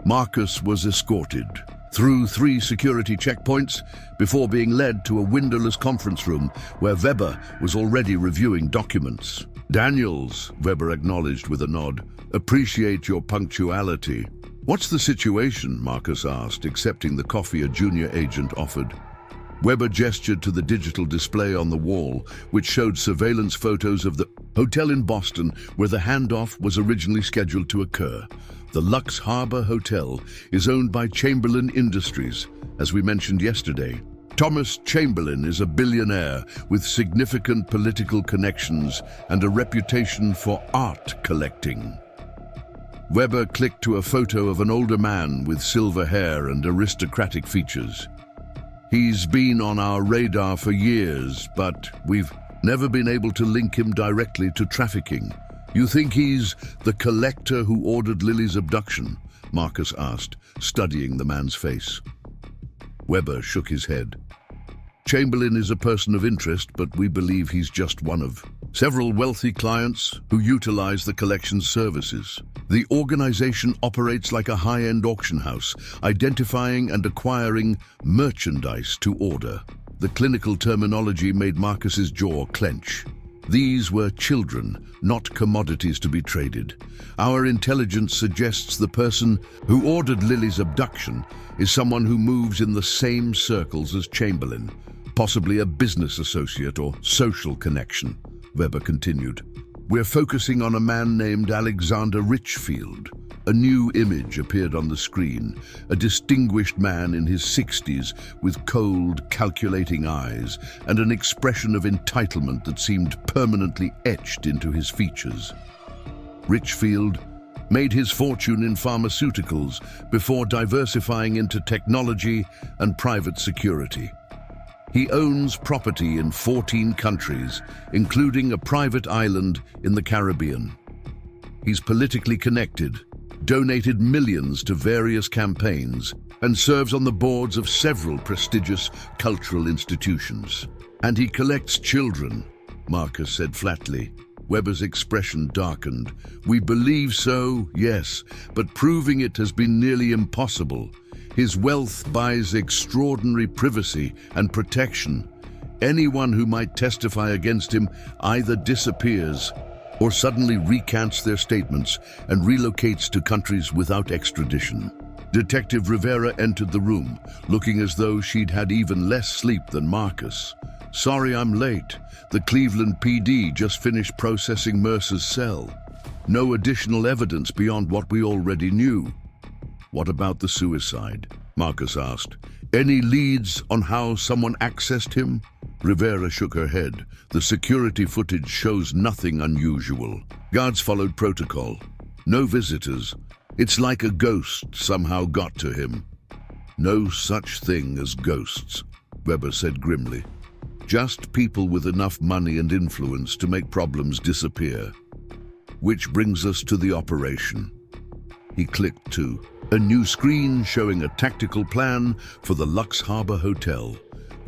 Marcus was escorted through 3 security checkpoints before being led to a windowless conference room where Weber was already reviewing documents. "Daniels," Weber acknowledged with a nod. "Appreciate your punctuality." "What's the situation?" Marcus asked, accepting the coffee a junior agent offered. Weber gestured to the digital display on the wall, which showed surveillance photos of the hotel in Boston where the handoff was originally scheduled to occur. The Lux Harbor Hotel is owned by Chamberlain Industries, as we mentioned yesterday. Thomas Chamberlain is a billionaire with significant political connections and a reputation for art collecting. Weber clicked to a photo of an older man with silver hair and aristocratic features. "He's been on our radar for years, but we've never been able to link him directly to trafficking." "You think he's the collector who ordered Lily's abduction?" Marcus asked, studying the man's face. Weber shook his head. "Chamberlain is a person of interest, but we believe he's just one of several wealthy clients who utilize the collection's services. The organization operates like a high-end auction house, identifying and acquiring merchandise to order." The clinical terminology made Marcus's jaw clench. These were children, not commodities to be traded. "Our intelligence suggests the person who ordered Lily's abduction is someone who moves in the same circles as Chamberlain, possibly a business associate or social connection," Weber continued. "We're focusing on a man named Alexander Richfield." A new image appeared on the screen, a distinguished man in his 60s with cold, calculating eyes and an expression of entitlement that seemed permanently etched into his features. Richfield made his fortune in pharmaceuticals before diversifying into technology and private security. He owns property in 14 countries, including a private island in the Caribbean. He's politically connected, donated millions to various campaigns, and serves on the boards of several prestigious cultural institutions. "And he collects children," Marcus said flatly. Weber's expression darkened. "We believe so, yes, but proving it has been nearly impossible. His wealth buys extraordinary privacy and protection. Anyone who might testify against him either disappears or suddenly recants their statements and relocates to countries without extradition." Detective Rivera entered the room, looking as though she'd had even less sleep than Marcus. "Sorry I'm late. The Cleveland PD just finished processing Mercer's cell. No additional evidence beyond what we already knew." "What about the suicide?" Marcus asked. "Any leads on how someone accessed him?" Rivera shook her head. "The security footage shows nothing unusual. Guards followed protocol. No visitors. It's like a ghost somehow got to him." "No such thing as ghosts," Weber said grimly. "Just people with enough money and influence to make problems disappear." "Which brings us to the operation." He clicked to a new screen showing a tactical plan for the Lux Harbor Hotel,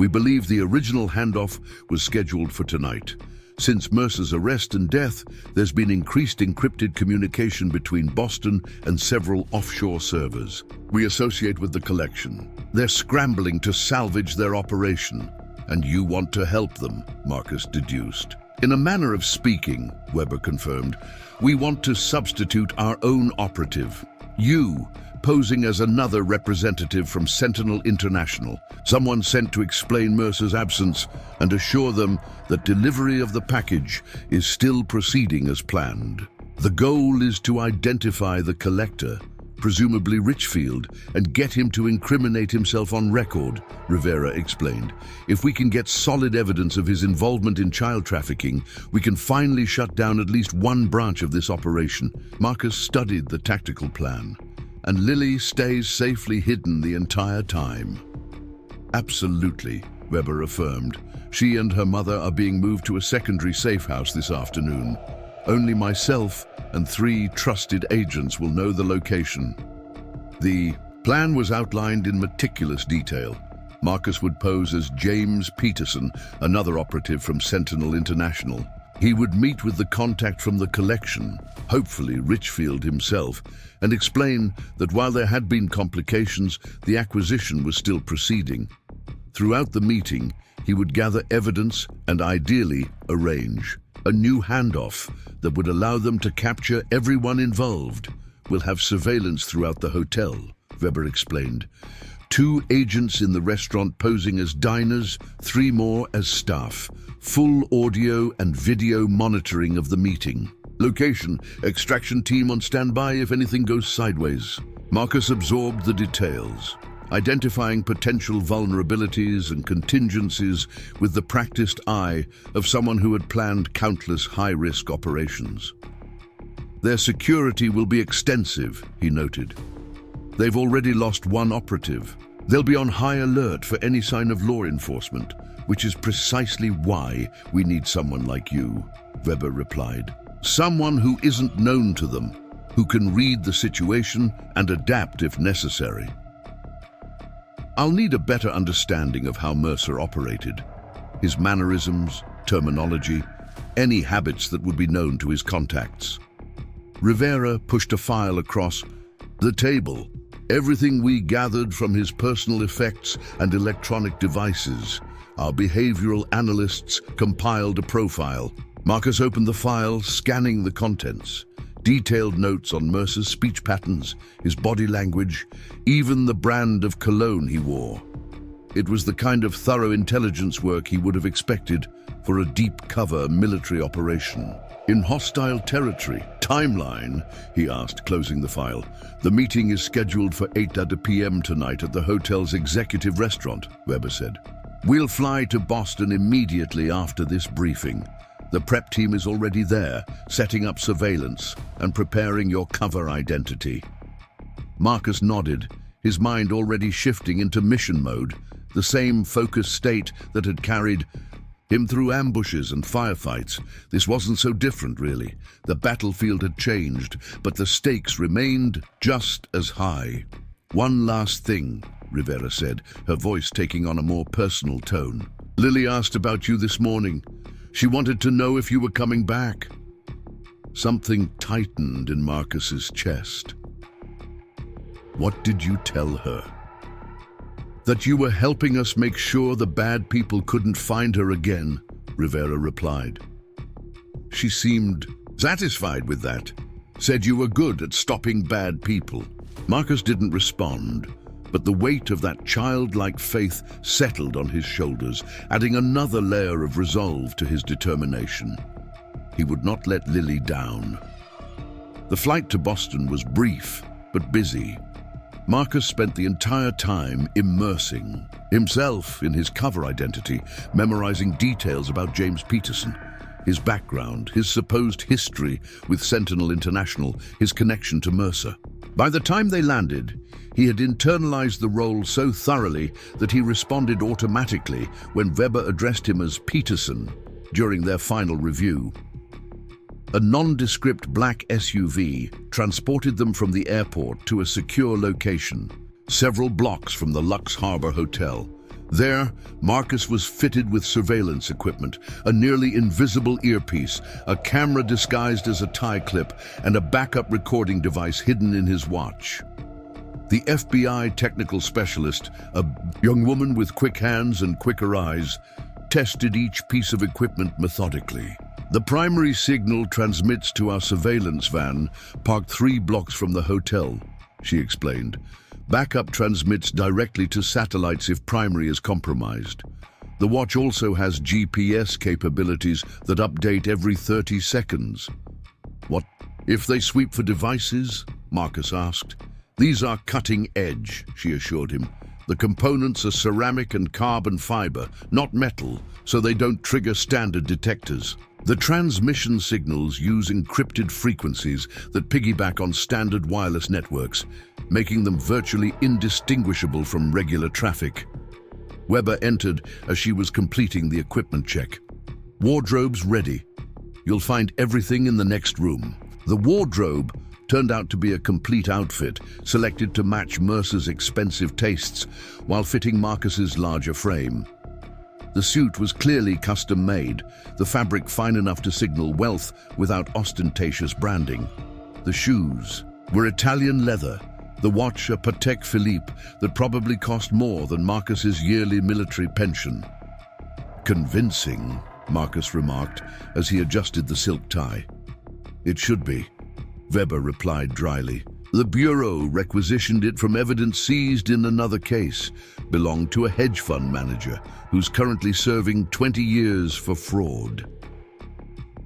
We believe the original handoff was scheduled for tonight. Since Mercer's arrest and death, there's been increased encrypted communication between Boston and several offshore servers we associate with the collection. They're scrambling to salvage their operation, and you want to help them, Marcus deduced. In a manner of speaking, Weber confirmed, we want to substitute our own operative. You, posing as another representative from Sentinel International, someone sent to explain Mercer's absence and assure them that delivery of the package is still proceeding as planned. The goal is to identify the collector, presumably Richfield, and get him to incriminate himself on record, Rivera explained. If we can get solid evidence of his involvement in child trafficking, we can finally shut down at least one branch of this operation. Marcus studied the tactical plan. And Lily stays safely hidden the entire time. Absolutely, Weber affirmed. She and her mother are being moved to a secondary safe house this afternoon. Only myself and 3 trusted agents will know the location. The plan was outlined in meticulous detail. Marcus would pose as James Peterson, another operative from Sentinel International. He would meet with the contact from the collection, hopefully Richfield himself, and explain that while there had been complications, the acquisition was still proceeding. Throughout the meeting, he would gather evidence and ideally arrange a new handoff that would allow them to capture everyone involved. We'll have surveillance throughout the hotel, Weber explained. 2 agents in the restaurant posing as diners, 3 more as staff. Full audio and video monitoring of the meeting. Location, extraction team on standby if anything goes sideways. Marcus absorbed the details, identifying potential vulnerabilities and contingencies with the practiced eye of someone who had planned countless high-risk operations. Their security will be extensive, he noted. They've already lost 1 operative. They'll be on high alert for any sign of law enforcement, which is precisely why we need someone like you, Weber replied. Someone who isn't known to them, who can read the situation and adapt if necessary. I'll need a better understanding of how Mercer operated, his mannerisms, terminology, any habits that would be known to his contacts. Rivera pushed a file across the table. Everything we gathered from his personal effects and electronic devices. Our behavioral analysts compiled a profile. Marcus opened the file, scanning the contents. Detailed notes on Mercer's speech patterns, his body language, even the brand of cologne he wore. It was the kind of thorough intelligence work he would have expected for a deep-cover military operation. In hostile territory. Timeline, he asked, closing the file. The meeting is scheduled for 8:30 p.m. tonight at the hotel's executive restaurant, Weber said. We'll fly to Boston immediately after this briefing. The prep team is already there, setting up surveillance and preparing your cover identity. Marcus nodded, his mind already shifting into mission mode, the same focused state that had carried him through ambushes and firefights. This wasn't so different, really. The battlefield had changed, but the stakes remained just as high. One last thing, Rivera said, her voice taking on a more personal tone. Lily asked about you this morning. She wanted to know if you were coming back. Something tightened in Marcus's chest. What did you tell her? That you were helping us make sure the bad people couldn't find her again, Rivera replied. She seemed satisfied with that, said you were good at stopping bad people. Marcus didn't respond, but the weight of that childlike faith settled on his shoulders, adding another layer of resolve to his determination. He would not let Lily down. The flight to Boston was brief, but busy. Marcus spent the entire time immersing himself in his cover identity, memorizing details about James Peterson, his background, his supposed history with Sentinel International, his connection to Mercer. By the time they landed, he had internalized the role so thoroughly that he responded automatically when Weber addressed him as Peterson during their final review. A nondescript black SUV transported them from the airport to a secure location, several blocks from the Lux Harbor Hotel. There, Marcus was fitted with surveillance equipment, a nearly invisible earpiece, a camera disguised as a tie clip, and a backup recording device hidden in his watch. The FBI technical specialist, a young woman with quick hands and quicker eyes, tested each piece of equipment methodically. The primary signal transmits to our surveillance van, parked 3 blocks from the hotel, she explained. Backup transmits directly to satellites if primary is compromised. The watch also has GPS capabilities that update every 30 seconds. What if they sweep for devices? Marcus asked. These are cutting edge, she assured him. The components are ceramic and carbon fiber, not metal, so they don't trigger standard detectors. The transmission signals use encrypted frequencies that piggyback on standard wireless networks, making them virtually indistinguishable from regular traffic. Weber entered as she was completing the equipment check. Wardrobes ready. You'll find everything in the next room. The wardrobe turned out to be a complete outfit, selected to match Mercer's expensive tastes while fitting Marcus's larger frame. The suit was clearly custom-made, the fabric fine enough to signal wealth without ostentatious branding. The shoes were Italian leather, the watch a Patek Philippe that probably cost more than Marcus's yearly military pension. Convincing, Marcus remarked as he adjusted the silk tie. It should be, Weber replied dryly. The Bureau requisitioned it from evidence seized in another case, belonged to a hedge fund manager who's currently serving 20 years for fraud.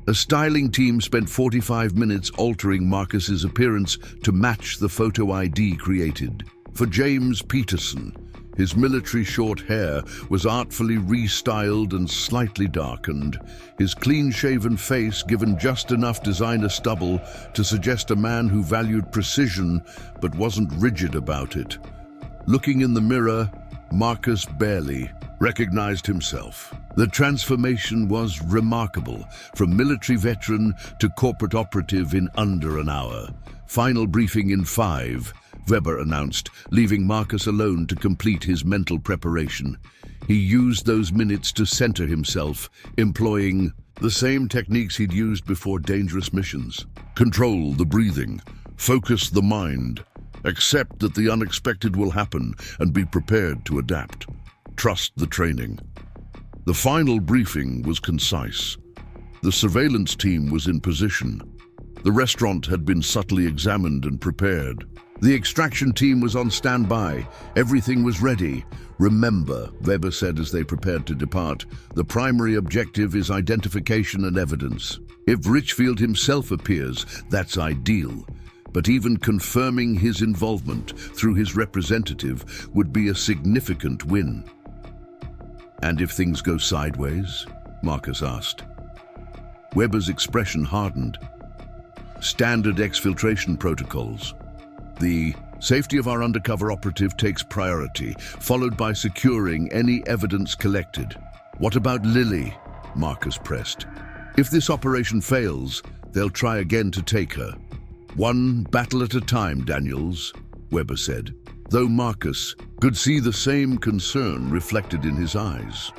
A styling team spent 45 minutes altering Marcus's appearance to match the photo ID created. For James Peterson, his military short hair was artfully restyled and slightly darkened, his clean-shaven face given just enough designer stubble to suggest a man who valued precision but wasn't rigid about it. Looking in the mirror, Marcus barely recognized himself. The transformation was remarkable, from military veteran to corporate operative in under an hour. Final briefing in 5, Weber announced, leaving Marcus alone to complete his mental preparation. He used those minutes to center himself, employing the same techniques he'd used before dangerous missions. Control the breathing, focus the mind, accept that the unexpected will happen, and be prepared to adapt. Trust the training. The final briefing was concise. The surveillance team was in position. The restaurant had been subtly examined and prepared. The extraction team was on standby. Everything was ready. Remember, Weber said as they prepared to depart, the primary objective is identification and evidence. If Richfield himself appears, that's ideal. But even confirming his involvement through his representative would be a significant win. And if things go sideways? Marcus asked. Weber's expression hardened. Standard exfiltration protocols. The safety of our undercover operative takes priority, followed by securing any evidence collected. What about Lily? Marcus pressed. If this operation fails, they'll try again to take her. One battle at a time, Daniels, Weber said, though Marcus could see the same concern reflected in his eyes.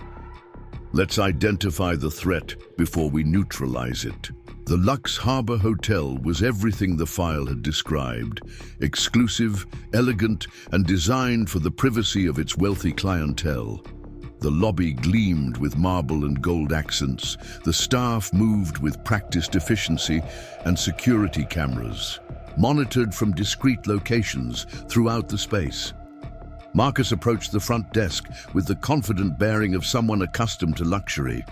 Let's identify the threat before we neutralize it. The Lux Harbor Hotel was everything the file had described, exclusive, elegant, and designed for the privacy of its wealthy clientele. The lobby gleamed with marble and gold accents. The staff moved with practiced efficiency, and security cameras monitored from discrete locations throughout the space. Marcus approached the front desk with the confident bearing of someone accustomed to luxury.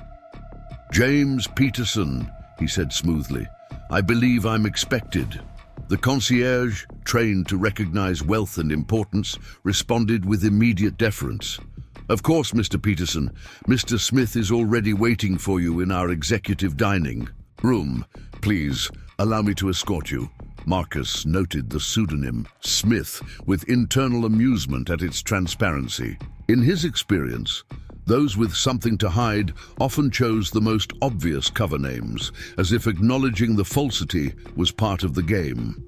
James Peterson, he said smoothly. I believe I'm expected. The concierge, trained to recognize wealth and importance, responded with immediate deference. Of course, Mr. Peterson. Mr. Smith is already waiting for you in our executive dining room. Please, allow me to escort you. Marcus noted the pseudonym Smith with internal amusement at its transparency. In his experience, those with something to hide often chose the most obvious cover names, as if acknowledging the falsity was part of the game.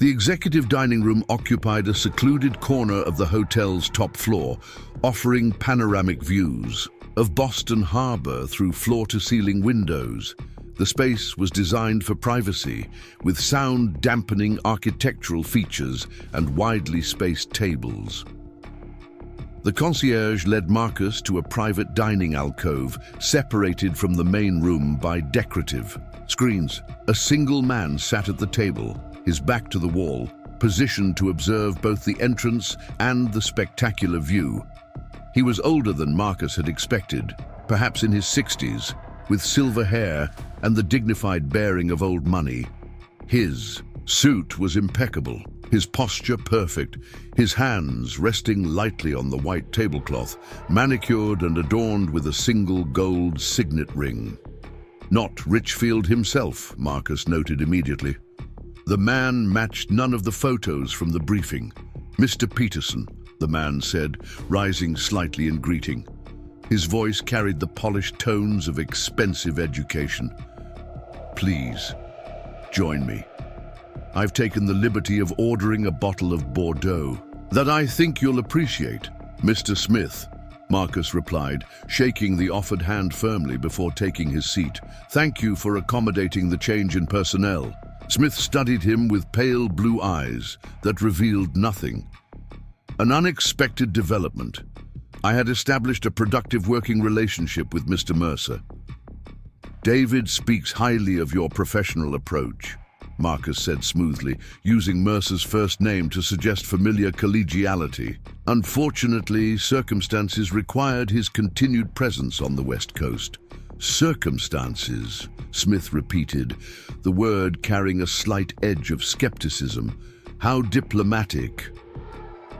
The executive dining room occupied a secluded corner of the hotel's top floor, offering panoramic views of Boston Harbor through floor-to-ceiling windows. The space was designed for privacy, with sound-dampening architectural features and widely spaced tables. The concierge led Marcus to a private dining alcove, separated from the main room by decorative screens. A single man sat at the table, his back to the wall, positioned to observe both the entrance and the spectacular view. He was older than Marcus had expected, perhaps in his 60s, with silver hair and the dignified bearing of old money. His suit was impeccable, his posture perfect, his hands resting lightly on the white tablecloth, manicured and adorned with a single gold signet ring. Not Richfield himself, Marcus noted immediately. The man matched none of the photos from the briefing. "Mr. Peterson," the man said, rising slightly in greeting. His voice carried the polished tones of expensive education. "Please, join me. I've taken the liberty of ordering a bottle of Bordeaux that I think you'll appreciate." "Mr. Smith," Marcus replied, shaking the offered hand firmly before taking his seat. "Thank you for accommodating the change in personnel." Smith studied him with pale blue eyes that revealed nothing. "An unexpected development. I had established a productive working relationship with Mr. Mercer." "David speaks highly of your professional approach," Marcus said smoothly, using Mercer's first name to suggest familiar collegiality. "Unfortunately, circumstances required his continued presence on the West Coast." "Circumstances," Smith repeated, the word carrying a slight edge of skepticism. "How diplomatic."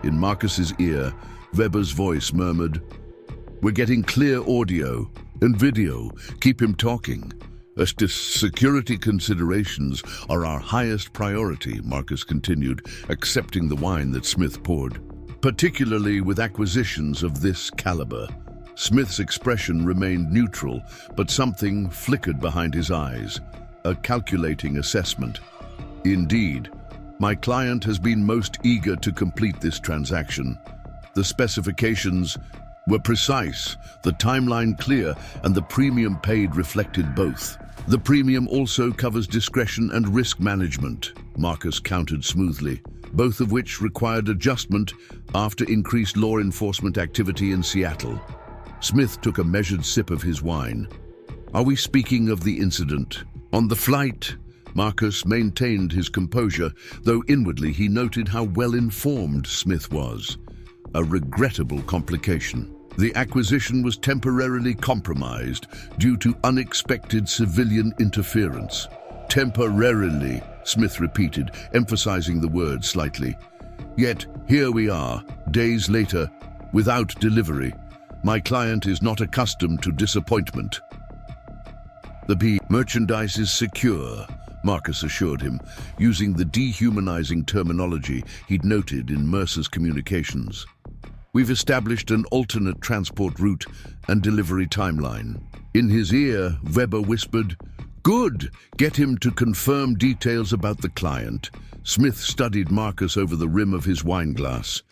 In Marcus's ear, Weber's voice murmured, "We're getting clear audio and video. Keep him talking." "Security considerations are our highest priority," Marcus continued, accepting the wine that Smith poured. "Particularly with acquisitions of this caliber." Smith's expression remained neutral, but something flickered behind his eyes, a calculating assessment. "Indeed, my client has been most eager to complete this transaction. The specifications were precise, the timeline clear, and the premium paid reflected both. The premium also covers discretion and risk management," Marcus countered smoothly, "both of which required adjustment after increased law enforcement activity in Seattle." Smith took a measured sip of his wine. "Are we speaking of the incident on the flight?" Marcus maintained his composure, though inwardly he noted how well-informed Smith was. A regrettable complication. The acquisition was temporarily compromised due to unexpected civilian interference. "Temporarily," Smith repeated, emphasizing the word slightly. "Yet here we are, days later, without delivery. My client is not accustomed to disappointment." "The merchandise is secure," Marcus assured him, using the dehumanizing terminology he'd noted in Mercer's communications. "We've established an alternate transport route and delivery timeline." In his ear, Weber whispered, "Good! Get him to confirm details about the client." Smith studied Marcus over the rim of his wineglass.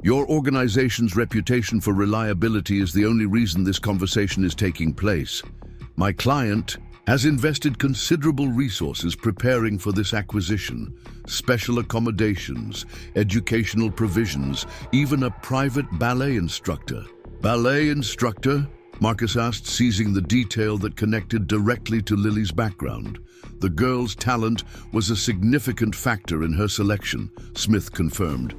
"Your organization's reputation for reliability is the only reason this conversation is taking place. My client has invested considerable resources preparing for this acquisition. Special accommodations, educational provisions, even a private ballet instructor." "Ballet instructor?" Marcus asked, seizing the detail that connected directly to Lily's background. "The girl's talent was a significant factor in her selection," Smith confirmed.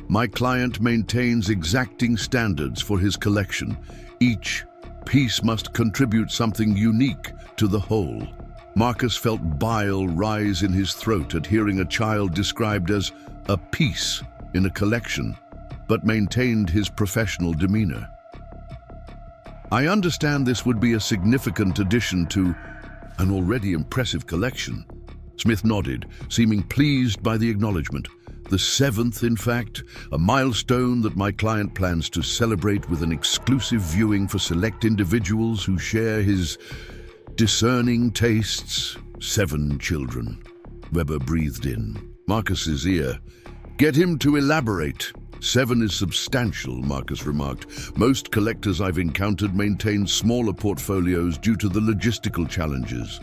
"My client maintains exacting standards for his collection. Each piece must contribute something unique to the whole." Marcus felt bile rise in his throat at hearing a child described as a piece in a collection, but maintained his professional demeanor. "I understand this would be a significant addition to an already impressive collection." Smith nodded, seeming pleased by the acknowledgement. "The seventh, in fact, a milestone that my client plans to celebrate with an exclusive viewing for select individuals who share his discerning tastes." 7 children. Weber breathed in. Marcus's ear. "Get him to elaborate." 7 is substantial, Marcus remarked. "Most collectors I've encountered maintain smaller portfolios due to the logistical challenges."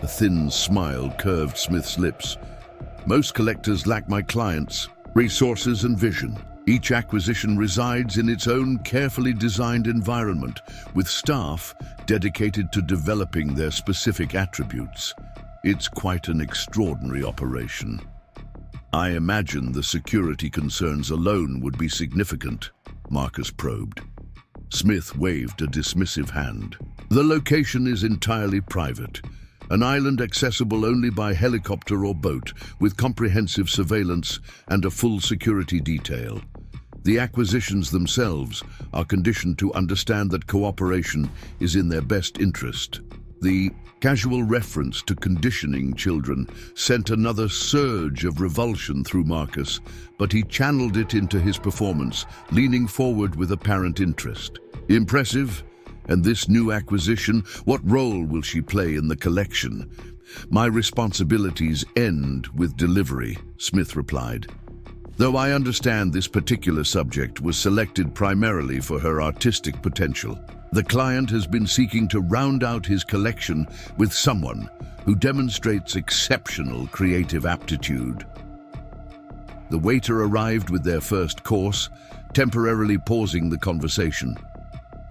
A thin smile curved Smith's lips. "Most collectors lack my clients' resources and vision. Each acquisition resides in its own carefully designed environment, with staff dedicated to developing their specific attributes. It's quite an extraordinary operation." "I imagine the security concerns alone would be significant," Marcus probed. Smith waved a dismissive hand. "The location is entirely private. An island accessible only by helicopter or boat, with comprehensive surveillance and a full security detail. The acquisitions themselves are conditioned to understand that cooperation is in their best interest." The casual reference to conditioning children sent another surge of revulsion through Marcus, but he channeled it into his performance, leaning forward with apparent interest. "Impressive. And this new acquisition, what role will she play in the collection?" "My responsibilities end with delivery," Smith replied. "Though I understand this particular subject was selected primarily for her artistic potential. The client has been seeking to round out his collection with someone who demonstrates exceptional creative aptitude." The waiter arrived with their first course, temporarily pausing the conversation.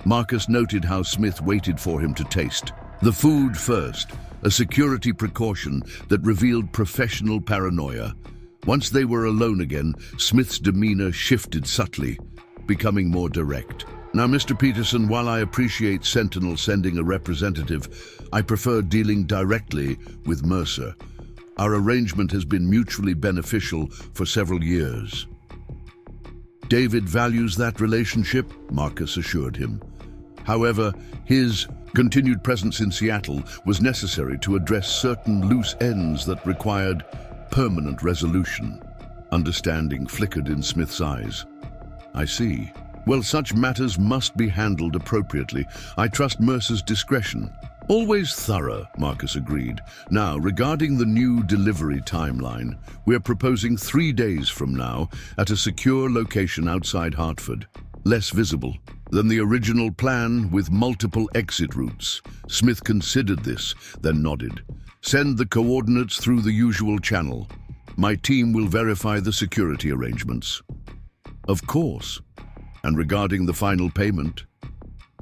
Marcus noted how Smith waited for him to taste. The food first, a security precaution that revealed professional paranoia. Once they were alone again, Smith's demeanor shifted subtly, becoming more direct. "Now, Mr. Peterson, while I appreciate Sentinel sending a representative, I prefer dealing directly with Mercer. Our arrangement has been mutually beneficial for several years." "David values that relationship," Marcus assured him. However, his continued presence in Seattle was necessary to address certain loose ends that required permanent resolution. Understanding flickered in Smith's eyes. "I see. Well, such matters must be handled appropriately. I trust Mercer's discretion." "Always thorough," Marcus agreed. "Now, regarding the new delivery timeline, we're proposing 3 days from now at a secure location outside Hartford. Less visible than the original plan, with multiple exit routes." Smith considered this, then nodded. "Send the coordinates through the usual channel. My team will verify the security arrangements." "Of course. And regarding the final payment,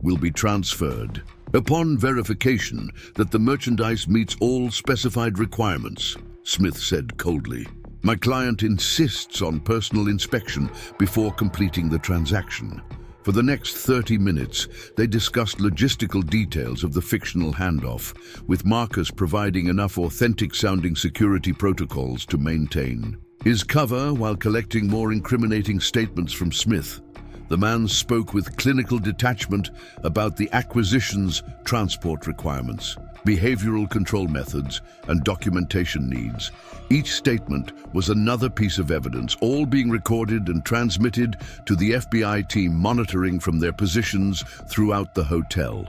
will be transferred upon verification that the merchandise meets all specified requirements," Smith said coldly. "My client insists on personal inspection before completing the transaction." For the next 30 minutes, they discussed logistical details of the fictional handoff, with Marcus providing enough authentic-sounding security protocols to maintain his cover while collecting more incriminating statements from Smith. The man spoke with clinical detachment about the acquisition's transport requirements, behavioral control methods, and documentation needs. Each statement was another piece of evidence, all being recorded and transmitted to the FBI team monitoring from their positions throughout the hotel.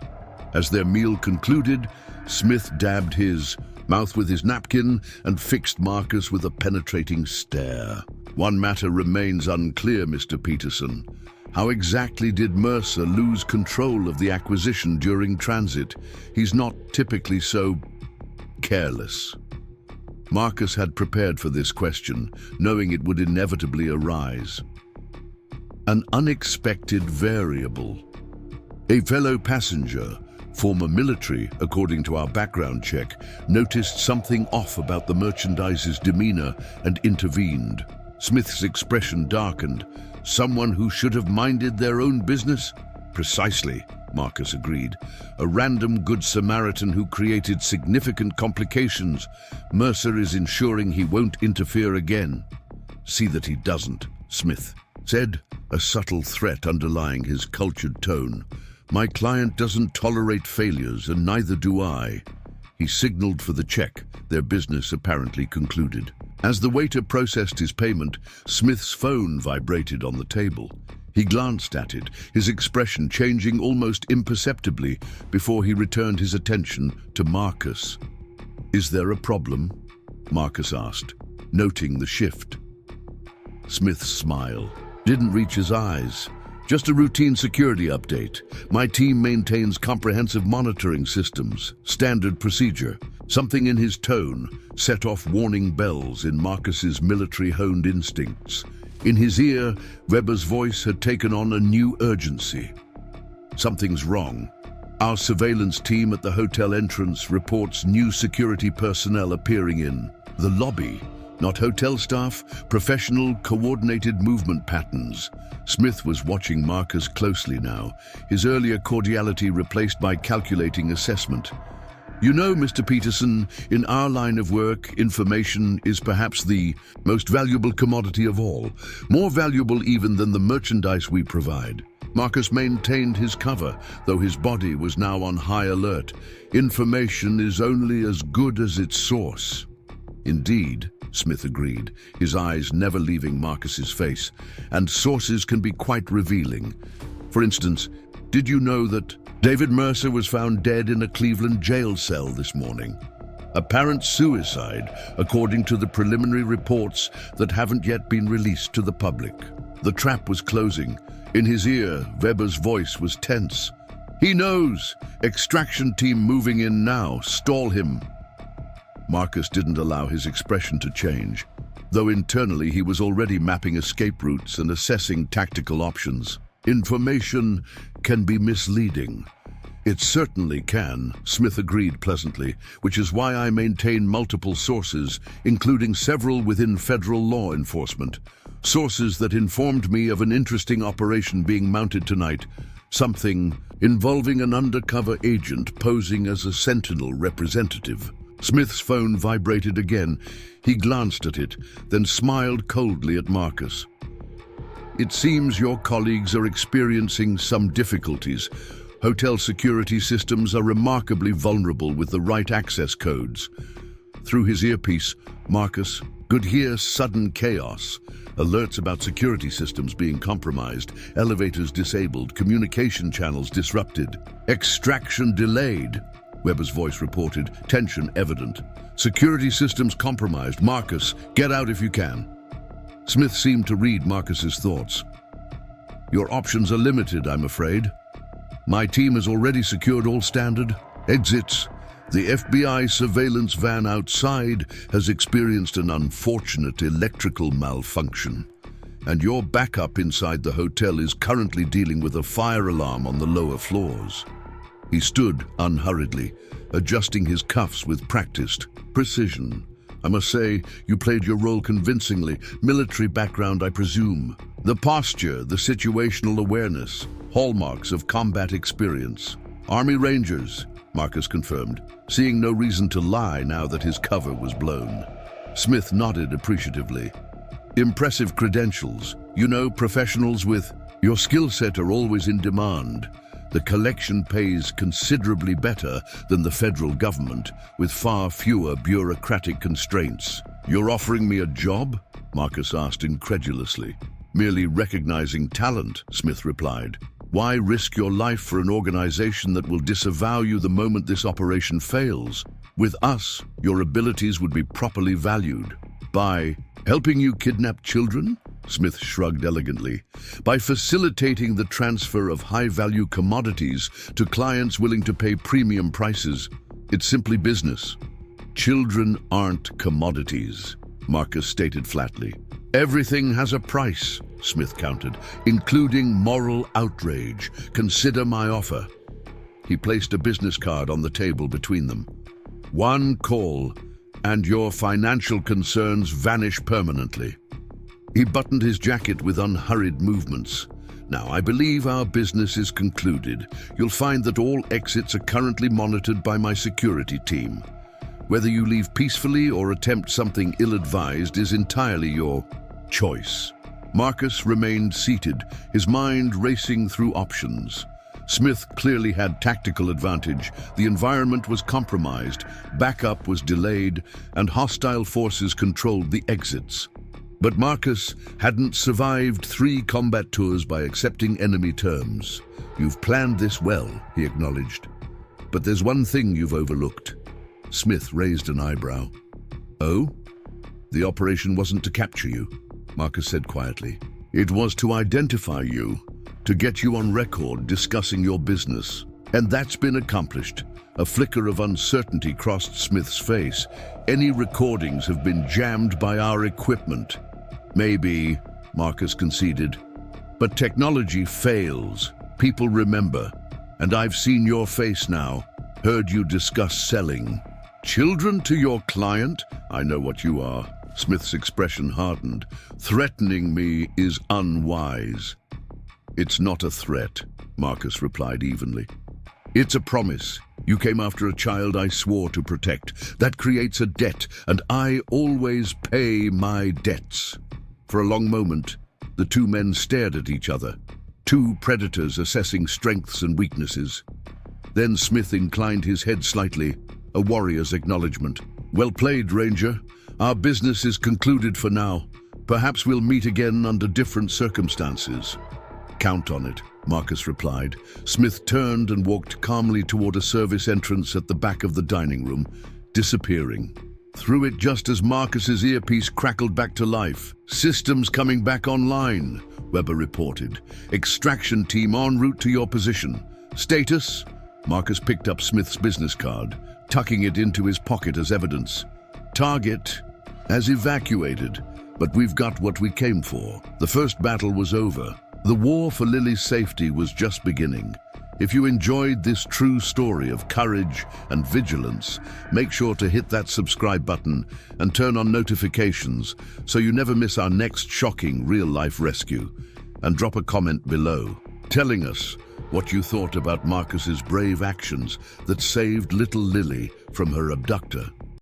As their meal concluded, Smith dabbed his mouth with his napkin and fixed Marcus with a penetrating stare. "One matter remains unclear, Mr. Peterson. How exactly did Mercer lose control of the acquisition during transit? He's not typically so careless." Marcus had prepared for this question, knowing it would inevitably arise. An unexpected variable. A fellow passenger, former military, according to our background check, noticed something off about the merchandise's demeanor and intervened. Smith's expression darkened. "Someone who should have minded their own business?" "Precisely," Marcus agreed. "A random Good Samaritan who created significant complications. Mercer is ensuring he won't interfere again." "See that he doesn't," Smith said, a subtle threat underlying his cultured tone. "My client doesn't tolerate failures, and neither do I." He signaled for the check, their business apparently concluded. As the waiter processed his payment, Smith's phone vibrated on the table. He glanced at it, his expression changing almost imperceptibly before he returned his attention to Marcus. "Is there a problem?" Marcus asked. noting the shift. Smith's smile didn't reach his eyes. Just a routine security update. My team maintains comprehensive monitoring systems. Standard procedure. Something in his tone set off warning bells in Marcus's military-honed instincts. In his ear, Weber's voice had taken on a new urgency. Something's wrong. Our surveillance team at the hotel entrance reports new security personnel appearing in the lobby. Not hotel staff, professional, coordinated movement patterns. Smith was watching Marcus closely now, his earlier cordiality replaced by calculating assessment. You know, Mr. Peterson, in our line of work, information is perhaps the most valuable commodity of all, more valuable even than the merchandise we provide. Marcus maintained his cover, though his body was now on high alert. Information is only as good as its source. Indeed, Smith agreed, his eyes never leaving Marcus's face, and sources can be quite revealing. For instance, did you know that David Mercer was found dead in a Cleveland jail cell this morning? Apparent suicide, according to the preliminary reports that haven't yet been released to the public. The trap was closing. In his ear, Weber's voice was tense. He knows! Extraction team moving in now. Stall him. Marcus didn't allow his expression to change, though internally he was already mapping escape routes and assessing tactical options. Information can be misleading. It certainly can, Smith agreed pleasantly, which is why I maintain multiple sources, including several within federal law enforcement. Sources that informed me of an interesting operation being mounted tonight, something involving an undercover agent posing as a Sentinel representative. Smith's phone vibrated again. He glanced at it, then smiled coldly at Marcus. It seems your colleagues are experiencing some difficulties. Hotel security systems are remarkably vulnerable with the right access codes. Through his earpiece, Marcus could hear sudden chaos. Alerts about security systems being compromised, elevators disabled, communication channels disrupted. Extraction delayed, Weber's voice reported, tension evident. Security systems compromised. Marcus, get out if you can. Smith seemed to read Marcus's thoughts. Your options are limited, I'm afraid. My team has already secured all standard exits. The FBI surveillance van outside has experienced an unfortunate electrical malfunction, and your backup inside the hotel is currently dealing with a fire alarm on the lower floors. He stood unhurriedly, adjusting his cuffs with practiced precision. I must say, you played your role convincingly. Military background, I presume. The posture, the situational awareness, hallmarks of combat experience. Army Rangers, Marcus confirmed, seeing no reason to lie now that his cover was blown. Smith nodded appreciatively. Impressive credentials. You know, professionals with your skill set are always in demand. The collection pays considerably better than the federal government, with far fewer bureaucratic constraints. You're offering me a job? Marcus asked incredulously. Merely recognizing talent, Smith replied. Why risk your life for an organization that will disavow you the moment this operation fails? With us, your abilities would be properly valued. By helping you kidnap children? Smith shrugged elegantly. By facilitating the transfer of high-value commodities to clients willing to pay premium prices. It's simply business. Children aren't commodities, Marcus stated flatly. Everything has a price, Smith countered, including moral outrage. Consider my offer. He placed a business card on the table between them. One call, and your financial concerns vanish permanently. He buttoned his jacket with unhurried movements. Now, I believe our business is concluded. You'll find that all exits are currently monitored by my security team. Whether you leave peacefully or attempt something ill-advised is entirely your choice. Marcus remained seated, his mind racing through options. Smith clearly had tactical advantage. The environment was compromised, backup was delayed, and hostile forces controlled the exits. But Marcus hadn't survived 3 combat tours by accepting enemy terms. You've planned this well, he acknowledged. But there's one thing you've overlooked. Smith raised an eyebrow. Oh? The operation wasn't to capture you, Marcus said quietly. It was to identify you, to get you on record discussing your business. And that's been accomplished. A flicker of uncertainty crossed Smith's face. Any recordings have been jammed by our equipment. Maybe, Marcus conceded. But technology fails. People remember. And I've seen your face now, heard you discuss selling. Children to your client? I know what you are. Smith's expression hardened. Threatening me is unwise. It's not a threat, Marcus replied evenly. It's a promise. You came after a child I swore to protect. That creates a debt, and I always pay my debts. For a long moment, the two men stared at each other, two predators assessing strengths and weaknesses. Then Smith inclined his head slightly, a warrior's acknowledgement. Well played, Ranger. Our business is concluded for now. Perhaps we'll meet again under different circumstances. Count on it, Marcus replied. Smith turned and walked calmly toward a service entrance at the back of the dining room, disappearing. Through it just as Marcus's earpiece crackled back to life. Systems coming back online, Weber reported. Extraction team en route to your position. Status? Marcus picked up Smith's business card, tucking it into his pocket as evidence. Target has evacuated, but we've got what we came for. The first battle was over. The war for Lily's safety was just beginning. If you enjoyed this true story of courage and vigilance, make sure to hit that subscribe button and turn on notifications so you never miss our next shocking real-life rescue. And drop a comment below, telling us what you thought about Marcus's brave actions that saved little Lily from her abductor.